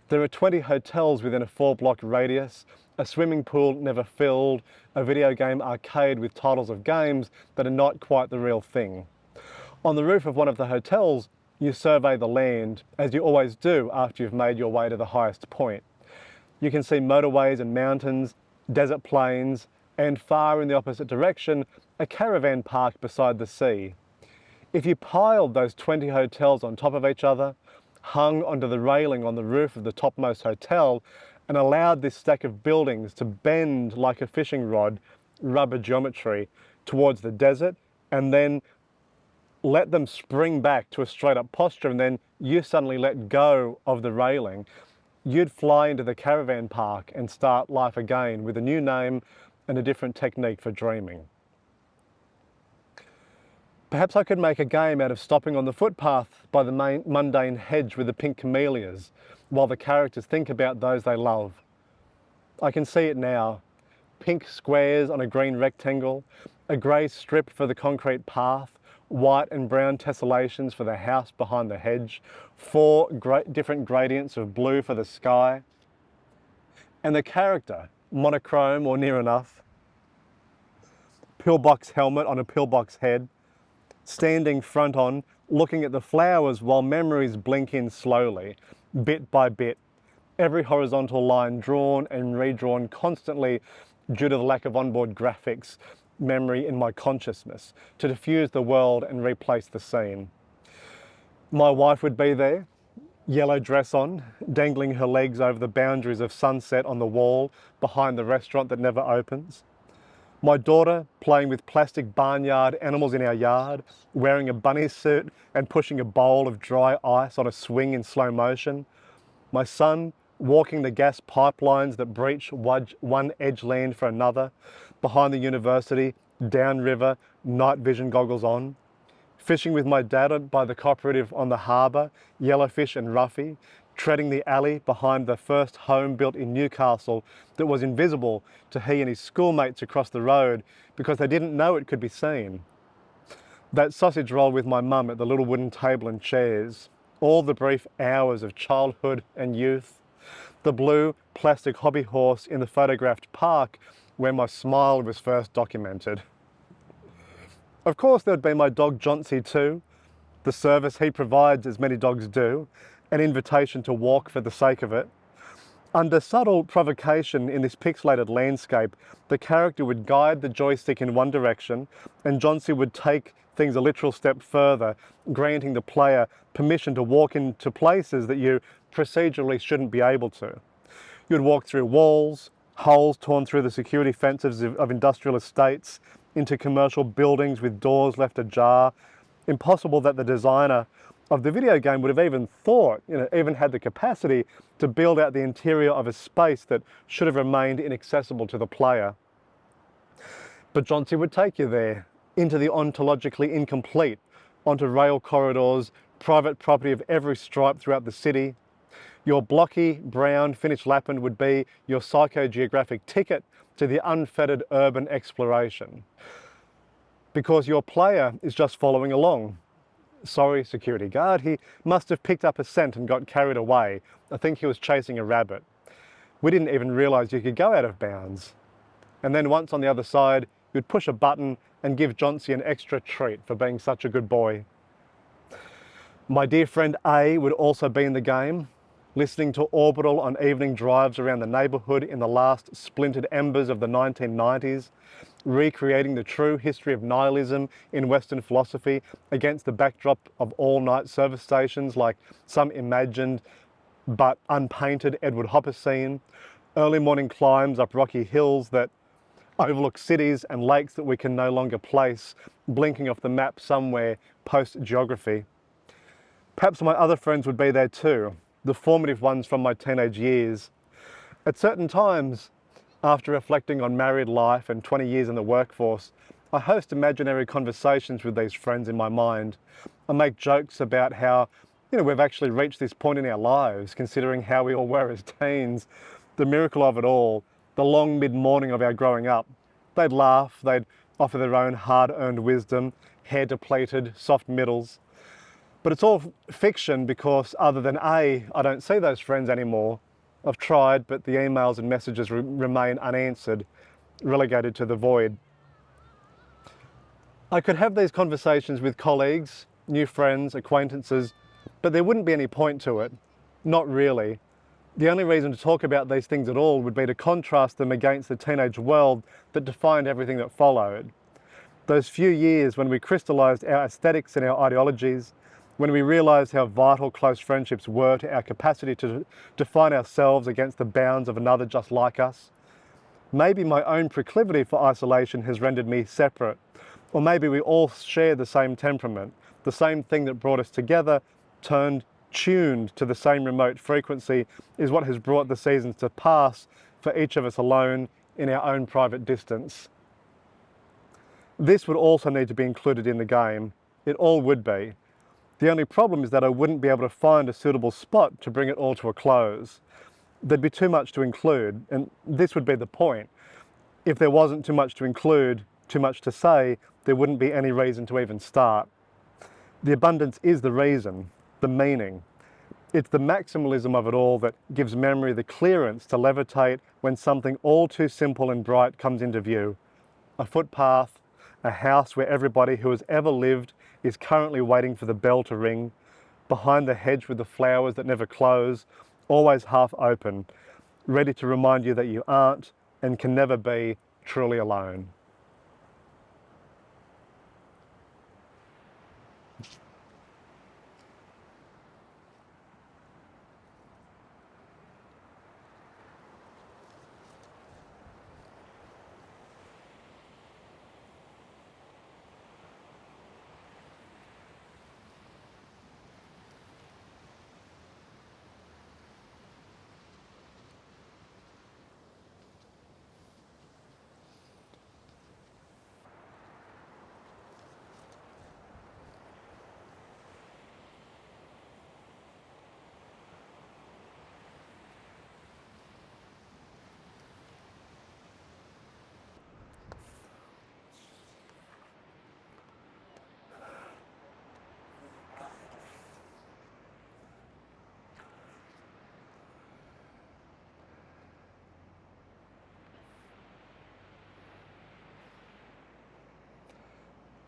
There are 20 hotels within a 4-block radius, a swimming pool never filled, a video game arcade with titles of games that are not quite the real thing. On the roof of one of the hotels, you survey the land, as you always do after you've made your way to the highest point. You can see motorways and mountains, desert plains, and far in the opposite direction, a caravan park beside the sea. If you piled those 20 hotels on top of each other, hung onto the railing on the roof of the topmost hotel, and allowed this stack of buildings to bend like a fishing rod, rubber geometry, towards the desert, and then let them spring back to a straight up posture, and then you suddenly let go of the railing, you'd fly into the caravan park and start life again with a new name and a different technique for dreaming. Perhaps I could make a game out of stopping on the footpath by the mundane hedge with the pink camellias, while the characters think about those they love. I can see it now. Pink squares on a green rectangle, a grey strip for the concrete path, white and brown tessellations for the house behind the hedge, 4 different gradients of blue for the sky, and the character, monochrome or near enough, pillbox helmet on a pillbox head, standing front on, looking at the flowers while memories blink in slowly, bit by bit, every horizontal line drawn and redrawn constantly due to the lack of onboard graphics memory in my consciousness to diffuse the world and replace the scene. My wife would be there, yellow dress on, dangling her legs over the boundaries of sunset on the wall behind the restaurant that never opens. My daughter playing with plastic barnyard animals in our yard, wearing a bunny suit and pushing a bowl of dry ice on a swing in slow motion. My son walking the gas pipelines that breach one edge land for another, behind the university, downriver, night vision goggles on. Fishing with my dad by the cooperative on the harbour, yellowfish and roughy, treading the alley behind the first home built in Newcastle that was invisible to he and his schoolmates across the road because they didn't know it could be seen. That sausage roll with my mum at the little wooden table and chairs, all the brief hours of childhood and youth, the blue plastic hobby horse in the photographed park where my smile was first documented. Of course there'd be my dog Johnsy too, the service he provides as many dogs do, an invitation to walk for the sake of it. Under subtle provocation in this pixelated landscape, the character would guide the joystick in one direction, and Johnsy would take things a literal step further, granting the player permission to walk into places that you procedurally shouldn't be able to. You'd walk through walls, holes torn through the security fences of industrial estates, into commercial buildings with doors left ajar. Impossible that the designer of the video game would have even thought, even had the capacity to build out the interior of a space that should have remained inaccessible to the player. But Johnsy would take you there, into the ontologically incomplete, onto rail corridors, private property of every stripe throughout the city. Your blocky, brown, finished Lapland would be your psychogeographic ticket to the unfettered urban exploration. Because your player is just following along. Sorry, security guard, he must have picked up a scent and got carried away. I think he was chasing a rabbit. We didn't even realise you could go out of bounds. And then once on the other side, you'd push a button and give Johnsy an extra treat for being such a good boy. My dear friend A would also be in the game, listening to Orbital on evening drives around the neighbourhood in the last splintered embers of the 1990s, recreating the true history of nihilism in Western philosophy against the backdrop of all-night service stations like some imagined but unpainted Edward Hopper scene, early morning climbs up rocky hills that overlook cities and lakes that we can no longer place, blinking off the map somewhere post-geography. Perhaps my other friends would be there too, the formative ones from my teenage years. At certain times, after reflecting on married life and 20 years in the workforce, I host imaginary conversations with these friends in my mind. I make jokes about how, we've actually reached this point in our lives, considering how we all were as teens, the miracle of it all, the long mid-morning of our growing up. They'd laugh, they'd offer their own hard-earned wisdom, hair-depleted, soft middles. But it's all fiction because other than A, I don't see those friends anymore. I've tried, but the emails and messages remain unanswered, relegated to the void. I could have these conversations with colleagues, new friends, acquaintances, but there wouldn't be any point to it. Not really. The only reason to talk about these things at all would be to contrast them against the teenage world that defined everything that followed. Those few years when we crystallised our aesthetics and our ideologies, when we realised how vital close friendships were to our capacity to define ourselves against the bounds of another just like us. Maybe my own proclivity for isolation has rendered me separate, or maybe we all share the same temperament, the same thing that brought us together, tuned to the same remote frequency, is what has brought the seasons to pass for each of us alone in our own private distance. This would also need to be included in the game. It all would be. The only problem is that I wouldn't be able to find a suitable spot to bring it all to a close. There'd be too much to include, and this would be the point. If there wasn't too much to include, too much to say, there wouldn't be any reason to even start. The abundance is the reason, the meaning. It's the maximalism of it all that gives memory the clearance to levitate when something all too simple and bright comes into view. A footpath, a house where everybody who has ever lived is currently waiting for the bell to ring, behind the hedge with the flowers that never close, always half open, ready to remind you that you aren't and can never be truly alone.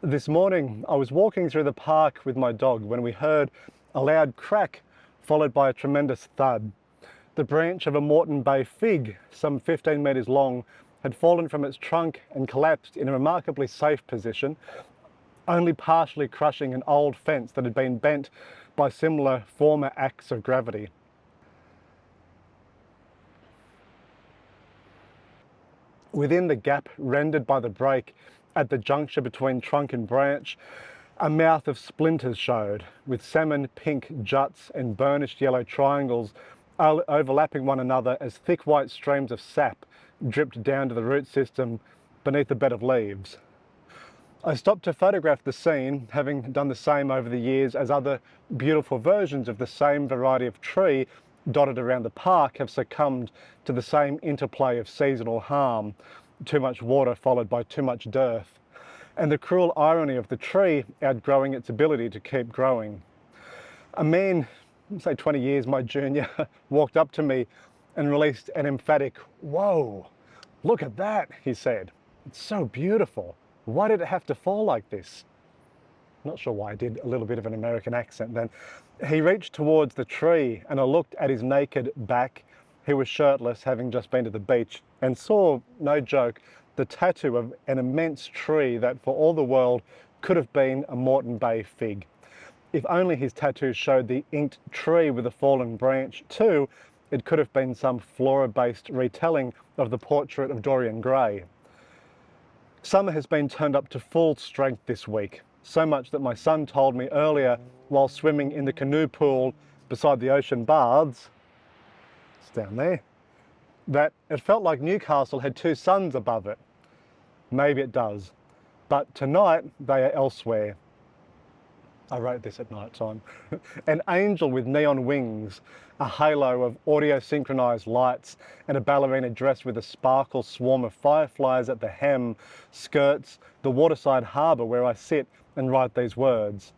This morning, I was walking through the park with my dog when we heard a loud crack followed by a tremendous thud. The branch of a Moreton Bay fig, some 15 metres long, had fallen from its trunk and collapsed in a remarkably safe position, only partially crushing an old fence that had been bent by similar former acts of gravity. Within the gap rendered by the break at the juncture between trunk and branch, a mouth of splinters showed, with salmon pink juts and burnished yellow triangles overlapping one another as thick white streams of sap dripped down to the root system beneath a bed of leaves. I stopped to photograph the scene, having done the same over the years as other beautiful versions of the same variety of tree dotted around the park have succumbed to the same interplay of seasonal harm, too much water followed by too much dearth, and the cruel irony of the tree outgrowing its ability to keep growing. A man, say 20 years my junior, walked up to me and released an emphatic, "Whoa, look at that," he said. "It's so beautiful. Why did it have to fall like this?" Not sure why I did a little bit of an American accent then. He reached towards the tree and I looked at his naked back. He was shirtless, having just been to the beach, and saw, no joke, the tattoo of an immense tree that for all the world could have been a Moreton Bay fig. If only his tattoo showed the inked tree with a fallen branch too, it could have been some flora-based retelling of the portrait of Dorian Gray. Summer has been turned up to full strength this week, so much that my son told me earlier while swimming in the canoe pool beside the ocean baths, it's down there, that it felt like Newcastle had two suns above it. Maybe it does, but tonight they are elsewhere. I wrote this at night time. An angel with neon wings, a halo of audio-synchronized lights, and a ballerina dress with a sparkle swarm of fireflies at the hem skirts the waterside harbour where I sit and write these words.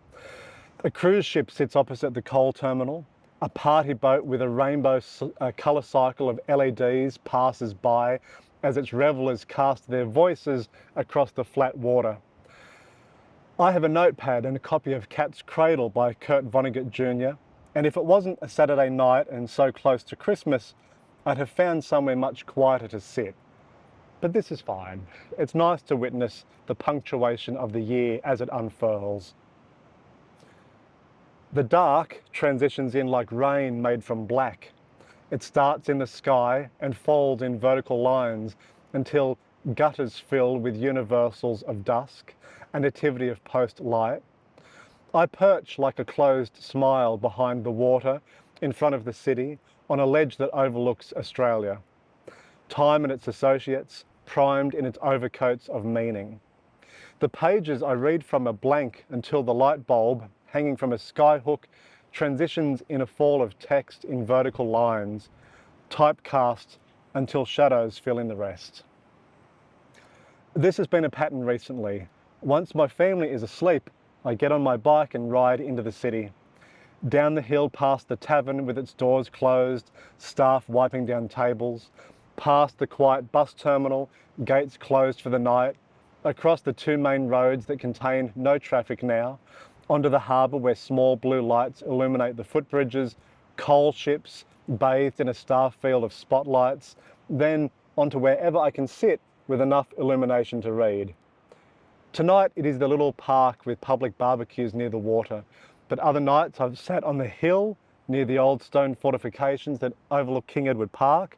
A cruise ship sits opposite the coal terminal. A party boat with a rainbow colour cycle of LEDs passes by as its revellers cast their voices across the flat water. I have a notepad and a copy of Cat's Cradle by Kurt Vonnegut Jr., and if it wasn't a Saturday night and so close to Christmas, I'd have found somewhere much quieter to sit. But this is fine. It's nice to witness the punctuation of the year as it unfurls. The dark transitions in like rain made from black. It starts in the sky and folds in vertical lines until gutters fill with universals of dusk, a nativity of post-light. I perch like a closed smile behind the water in front of the city on a ledge that overlooks Australia. Time and its associates, primed in its overcoats of meaning. The pages I read from are blank until the light bulb, hanging from a skyhook, transitions in a fall of text in vertical lines, typecast until shadows fill in the rest. This has been a pattern recently. Once my family is asleep, I get on my bike and ride into the city. Down the hill past the tavern with its doors closed, staff wiping down tables, past the quiet bus terminal, gates closed for the night, across the two main roads that contain no traffic now, onto the harbour where small blue lights illuminate the footbridges, coal ships bathed in a star field of spotlights, then onto wherever I can sit with enough illumination to read. Tonight it is the little park with public barbecues near the water, but other nights I've sat on the hill near the old stone fortifications that overlook King Edward Park,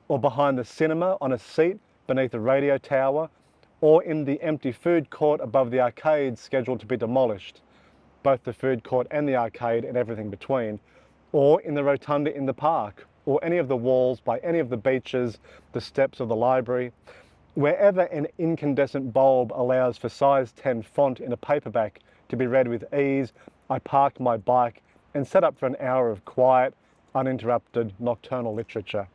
or behind the cinema on a seat beneath a radio tower, or in the empty food court above the arcade scheduled to be demolished, both the food court and the arcade and everything between, or in the rotunda in the park, or any of the walls by any of the beaches, the steps of the library. Wherever an incandescent bulb allows for size 10 font in a paperback to be read with ease, I park my bike and set up for an hour of quiet, uninterrupted nocturnal literature.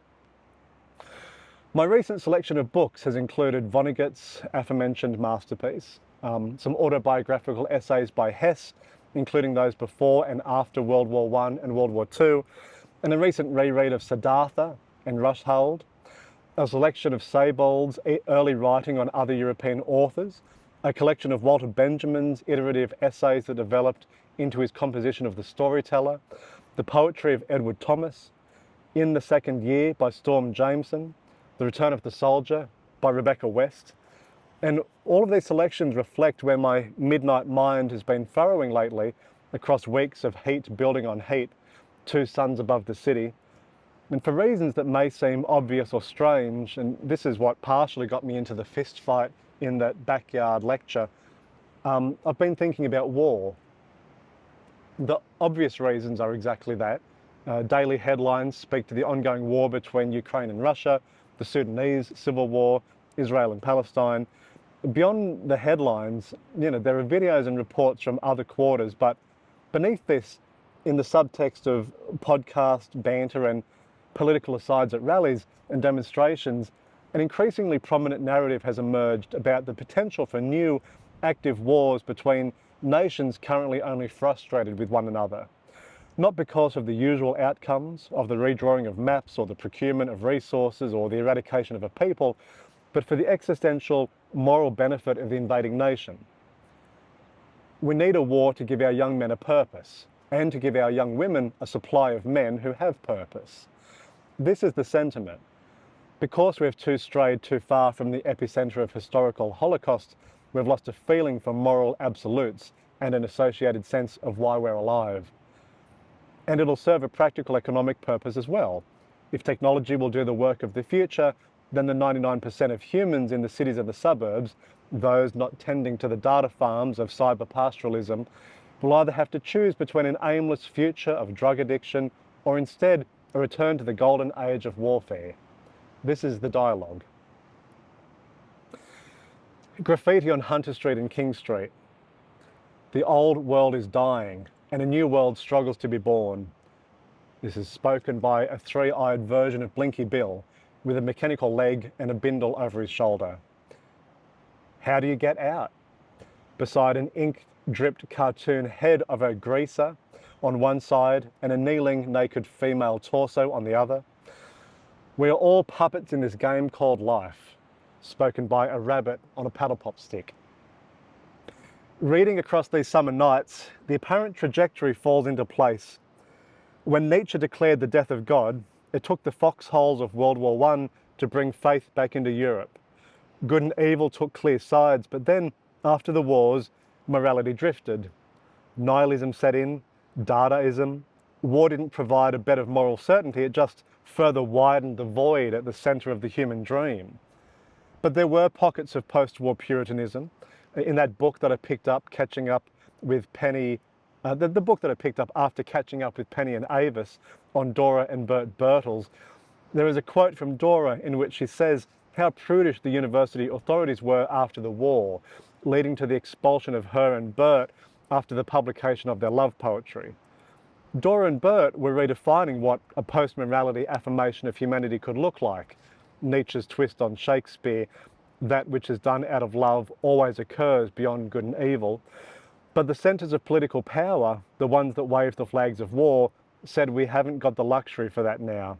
My recent selection of books has included Vonnegut's aforementioned masterpiece, some autobiographical essays by Hess, including those before and after World War I and World War II, and a recent reread of Siddhartha and Rushold, a selection of Sebald's early writing on other European authors, a collection of Walter Benjamin's iterative essays that developed into his composition of The Storyteller, the poetry of Edward Thomas, In the Second Year by Storm Jameson, The Return of the Soldier by Rebecca West. And all of these selections reflect where my midnight mind has been furrowing lately across weeks of heat building on heat, two suns above the city. And for reasons that may seem obvious or strange, and this is what partially got me into the fist fight in that backyard lecture, I've been thinking about war. The obvious reasons are exactly that. Daily headlines speak to the ongoing war between Ukraine and Russia, the Sudanese civil war, Israel and Palestine. Beyond the headlines, there are videos and reports from other quarters, but beneath this, in the subtext of podcast banter and political asides at rallies and demonstrations, an increasingly prominent narrative has emerged about the potential for new active wars between nations currently only frustrated with one another. Not because of the usual outcomes of the redrawing of maps or the procurement of resources or the eradication of a people, but for the existential moral benefit of the invading nation. We need a war to give our young men a purpose and to give our young women a supply of men who have purpose. This is the sentiment. Because we've strayed too far from the epicenter of historical holocaust, we've lost a feeling for moral absolutes and an associated sense of why we're alive. And it'll serve a practical economic purpose as well. If technology will do the work of the future, then the 99% of humans in the cities and the suburbs, those not tending to the data farms of cyber-pastoralism, will either have to choose between an aimless future of drug addiction or instead a return to the golden age of warfare. This is the dialogue. Graffiti on Hunter Street and King Street. The old world is dying and a new world struggles to be born. This is spoken by a three-eyed version of Blinky Bill with a mechanical leg and a bindle over his shoulder. How do you get out? Beside an ink-dripped cartoon head of a greaser on one side and a kneeling naked female torso on the other. We are all puppets in this game called life, spoken by a rabbit on a paddle pop stick. Reading across these summer nights, the apparent trajectory falls into place. When Nietzsche declared the death of God, it took the foxholes of World War I to bring faith back into Europe. Good and evil took clear sides, but then, after the wars, morality drifted. Nihilism set in, Dadaism. War didn't provide a bed of moral certainty, it just further widened the void at the centre of the human dream. But there were pockets of post-war Puritanism. In that book that I picked up, catching up with Penny, the book that I picked up after catching up with Penny and Avis on Dora and Bert Birtles, there is a quote from Dora in which she says how prudish the university authorities were after the war, leading to the expulsion of her and Bert after the publication of their love poetry. Dora and Bert were redefining what a post-morality affirmation of humanity could look like. Nietzsche's twist on Shakespeare, that which is done out of love always occurs beyond good and evil. But the centres of political power, the ones that waved the flags of war, said we haven't got the luxury for that now.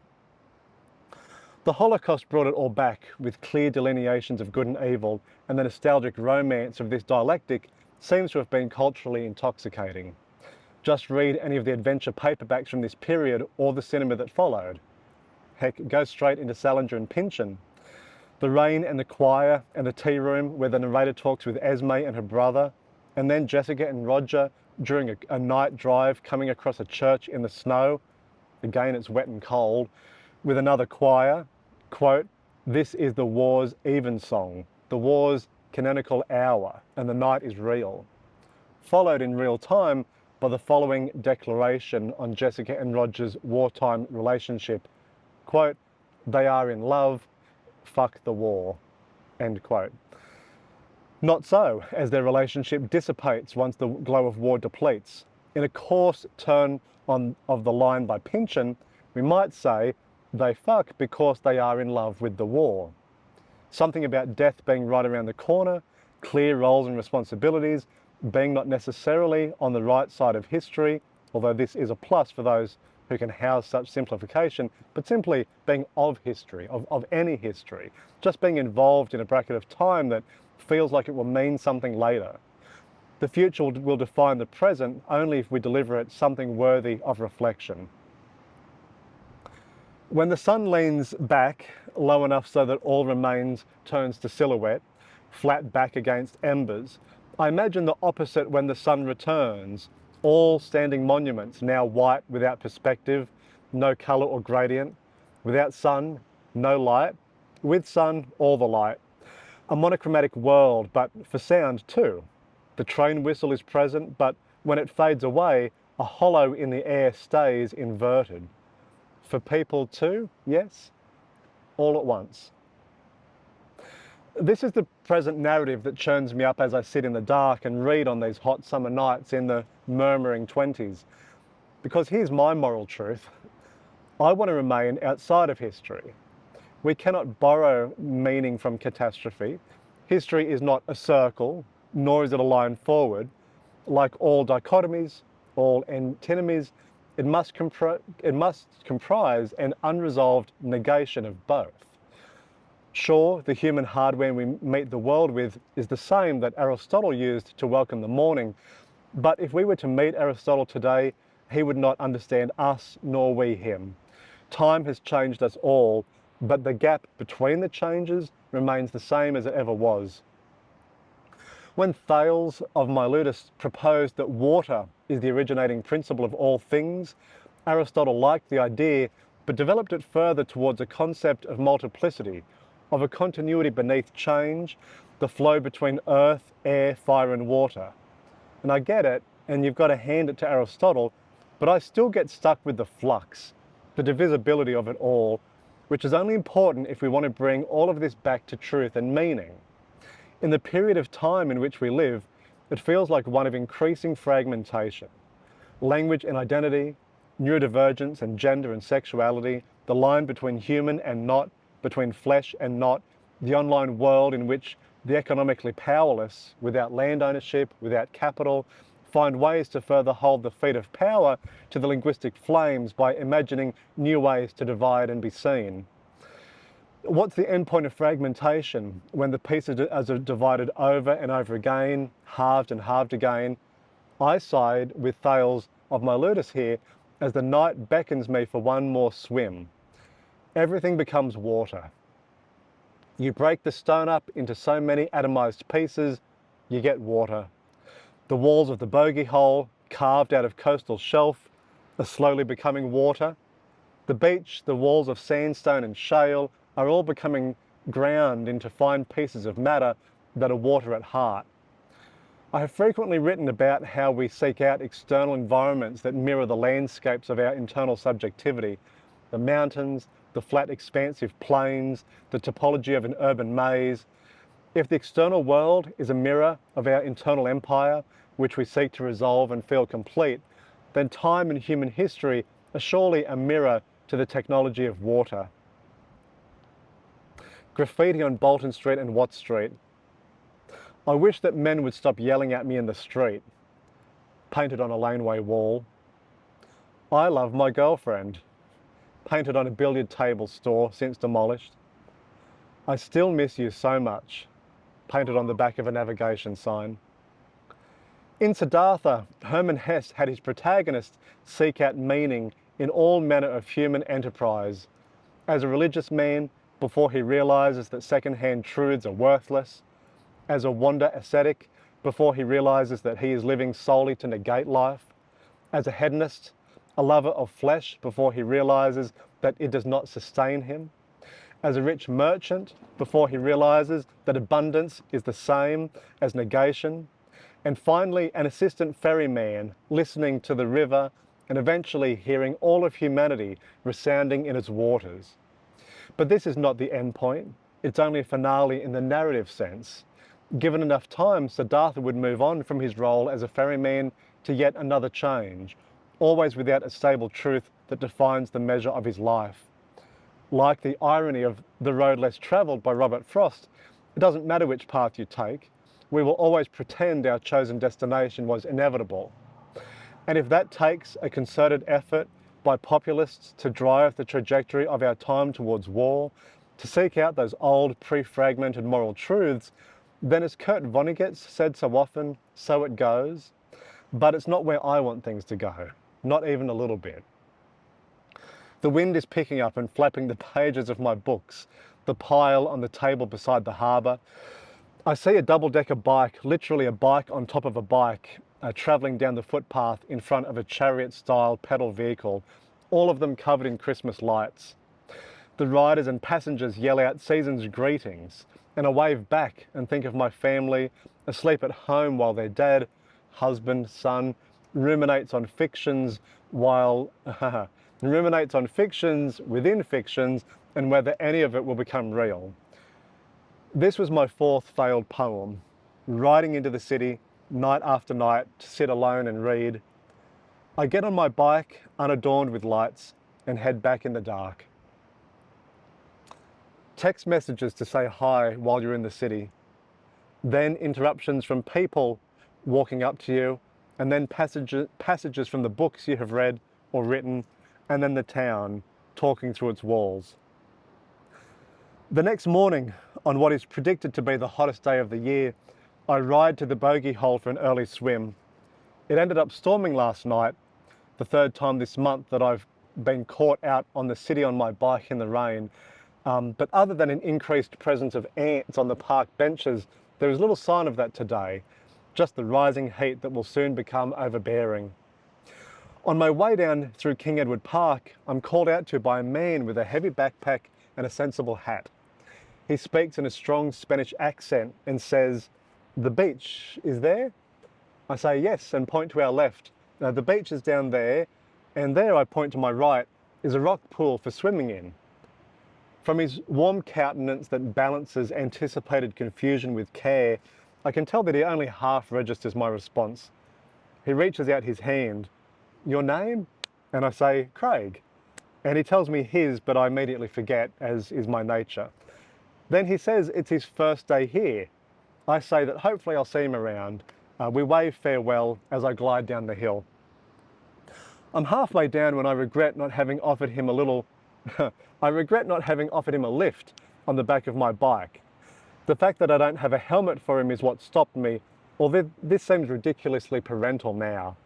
The Holocaust brought it all back with clear delineations of good and evil, and the nostalgic romance of this dialectic seems to have been culturally intoxicating. Just read any of the adventure paperbacks from this period or the cinema that followed. Heck, go straight into Salinger and Pynchon. The Rain and the Choir and the Tea Room where the narrator talks with Esme and her brother, and then Jessica and Roger during a night drive coming across a church in the snow. Again, it's wet and cold, with another choir, quote, "This is the war's evensong, the war's canonical hour, and the night is real." Followed in real time by the following declaration on Jessica and Roger's wartime relationship, quote, "They are in love, fuck the war," end quote. Not so, as their relationship dissipates once the glow of war depletes. In a coarse turn of the line by Pynchon, we might say, they fuck because they are in love with the war. Something about death being right around the corner, clear roles and responsibilities, being not necessarily on the right side of history, although this is a plus for those who can house such simplification, but simply being of history, of any history, just being involved in a bracket of time that feels like it will mean something later. The future will define the present only if we deliver it something worthy of reflection. When the sun leans back low enough so that all remains turns to silhouette, flat back against embers, I imagine the opposite when the sun returns, all standing monuments, now white without perspective, no colour or gradient, without sun, no light, with sun, all the light. A monochromatic world, but for sound too. The train whistle is present, but when it fades away, a hollow in the air stays inverted. For people too, yes, all at once. This is the present narrative that churns me up as I sit in the dark and read on these hot summer nights in the murmuring 20s. Because here's my moral truth. I want to remain outside of history. We cannot borrow meaning from catastrophe. History is not a circle, nor is it a line forward. Like all dichotomies, all antinomies, it must comprise an unresolved negation of both. Sure, the human hardware we meet the world with is the same that Aristotle used to welcome the morning, but if we were to meet Aristotle today, he would not understand us nor we him. Time has changed us all, but the gap between the changes remains the same as it ever was. When Thales of Miletus proposed that water is the originating principle of all things, Aristotle liked the idea, but developed it further towards a concept of multiplicity, of a continuity beneath change, the flow between earth, air, fire and water. And I get it, and you've got to hand it to Aristotle, but I still get stuck with the flux, the divisibility of it all, which is only important if we want to bring all of this back to truth and meaning. In the period of time in which we live, it feels like one of increasing fragmentation. Language and identity, neurodivergence and gender and sexuality, the line between human and not, between flesh and not, the online world in which the economically powerless, without land ownership, without capital, find ways to further hold the feet of power to the linguistic flames by imagining new ways to divide and be seen. What's the end point of fragmentation when the pieces are divided over and over again, halved and halved again? I side with Thales of Miletus here as the night beckons me for one more swim. Everything becomes water. You break the stone up into so many atomized pieces, you get water. The walls of the bogey hole, carved out of coastal shelf, are slowly becoming water. The beach, the walls of sandstone and shale are all becoming ground into fine pieces of matter that are water at heart. I have frequently written about how we seek out external environments that mirror the landscapes of our internal subjectivity, the mountains, the flat expansive plains, the topology of an urban maze. If the external world is a mirror of our internal empire, which we seek to resolve and feel complete, then time and human history are surely a mirror to the technology of water. Graffiti on Bolton Street and Watt Street. I wish that men would stop yelling at me in the street. Painted on a laneway wall. I love my girlfriend. Painted on a billiard table store since demolished. I still miss you so much. Painted on the back of a navigation sign. In Siddhartha, Hermann Hesse had his protagonist seek out meaning in all manner of human enterprise. As a religious man, before he realizes that second-hand truths are worthless. As a wander ascetic, before he realizes that he is living solely to negate life. As a hedonist, a lover of flesh, before he realizes that it does not sustain him. As a rich merchant, before he realizes that abundance is the same as negation. And finally, an assistant ferryman listening to the river and eventually hearing all of humanity resounding in its waters. But this is not the end point. It's only a finale in the narrative sense. Given enough time, Siddhartha would move on from his role as a ferryman to yet another change, always without a stable truth that defines the measure of his life. Like the irony of The Road Less Travelled by Robert Frost, it doesn't matter which path you take, we will always pretend our chosen destination was inevitable. And if that takes a concerted effort by populists to drive the trajectory of our time towards war, to seek out those old pre-fragmented moral truths, then as Kurt Vonnegut said so often, so it goes, but it's not where I want things to go, not even a little bit. The wind is picking up and flapping the pages of my books, the pile on the table beside the harbour. I see a double-decker bike, literally a bike on top of a bike, travelling down the footpath in front of a chariot-style pedal vehicle, all of them covered in Christmas lights. The riders and passengers yell out season's greetings, and I wave back and think of my family asleep at home while their dad, husband, son ruminates on fictions ruminates on fictions within fictions and whether any of it will become real. This was my fourth failed poem, riding into the city night after night to sit alone and read. I get on my bike, unadorned with lights, and head back in the dark. Text messages to say hi while you're in the city, then interruptions from people walking up to you, and then passages from the books you have read or written, and then the town talking through its walls. The next morning, on what is predicted to be the hottest day of the year, I ride to the bogey hole for an early swim. It ended up storming last night, the third time this month that I've been caught out on the city on my bike in the rain. But other than an increased presence of ants on the park benches, there is little sign of that today, just the rising heat that will soon become overbearing. On my way down through King Edward Park, I'm called out to by a man with a heavy backpack and a sensible hat. He speaks in a strong Spanish accent and says, "The beach is there?" I say yes and point to our left. Now, the beach is down there, and there, I point to my right, is a rock pool for swimming in. From his warm countenance that balances anticipated confusion with care, I can tell that he only half registers my response. He reaches out his hand. "Your name?" And I say, "Craig." And he tells me his, but I immediately forget, as is my nature. Then he says it's his first day here. I say that hopefully I'll see him around. We wave farewell as I glide down the hill. I'm halfway down when I regret not having offered him a lift on the back of my bike. The fact that I don't have a helmet for him is what stopped me, although this seems ridiculously parental now.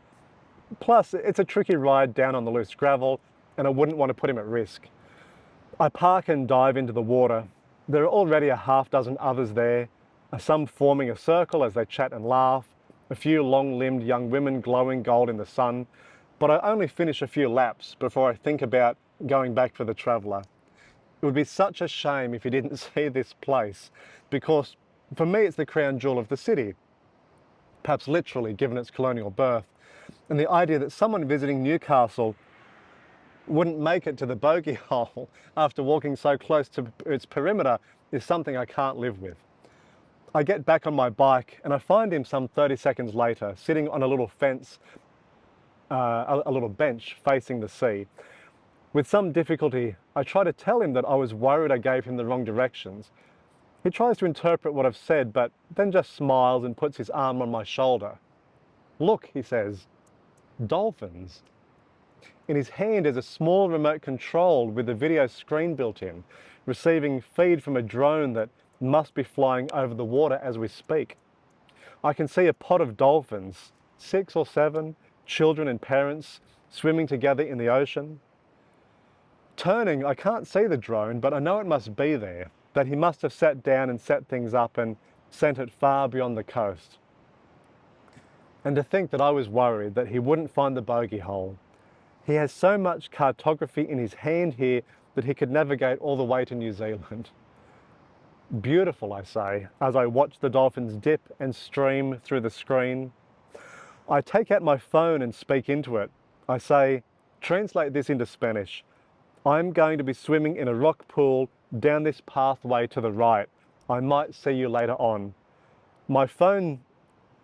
Plus, it's a tricky ride down on the loose gravel, and I wouldn't want to put him at risk. I park and dive into the water. There are already a half dozen others there, some forming a circle as they chat and laugh, a few long-limbed young women glowing gold in the sun, but I only finish a few laps before I think about going back for the traveller. It would be such a shame if he didn't see this place, because for me it's the crown jewel of the city, perhaps literally given its colonial birth, and the idea that someone visiting Newcastle wouldn't make it to the bogey hole after walking so close to its perimeter is something I can't live with. I get back on my bike and I find him some 30 seconds later, sitting on a little fence, a little bench facing the sea. With some difficulty, I try to tell him that I was worried I gave him the wrong directions. He tries to interpret what I've said, but then just smiles and puts his arm on my shoulder. "Look," he says, "dolphins." In his hand is a small remote control with a video screen built in, receiving feed from a drone that must be flying over the water as we speak. I can see a pod of dolphins, 6 or 7, children and parents, swimming together in the ocean. Turning, I can't see the drone, but I know it must be there, that he must have sat down and set things up and sent it far beyond the coast. And to think that I was worried that he wouldn't find the bogey hole. He has so much cartography in his hand here that he could navigate all the way to New Zealand. Beautiful, I say, as I watch the dolphins dip and stream through the screen. I take out my phone and speak into it. I say, "Translate this into Spanish. I'm going to be swimming in a rock pool down this pathway to the right. I might see you later on." My phone,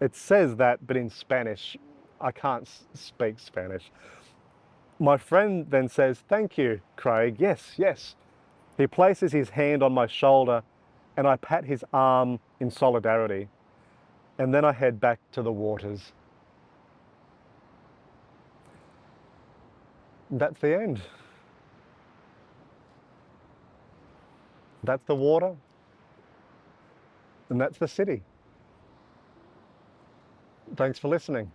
it says that, but in Spanish. I can't speak Spanish. My friend then says, "Thank you, Craig. Yes, yes." He places his hand on my shoulder and I pat his arm in solidarity. And then I head back to the waters. That's the end. That's the water. And that's the city. Thanks for listening.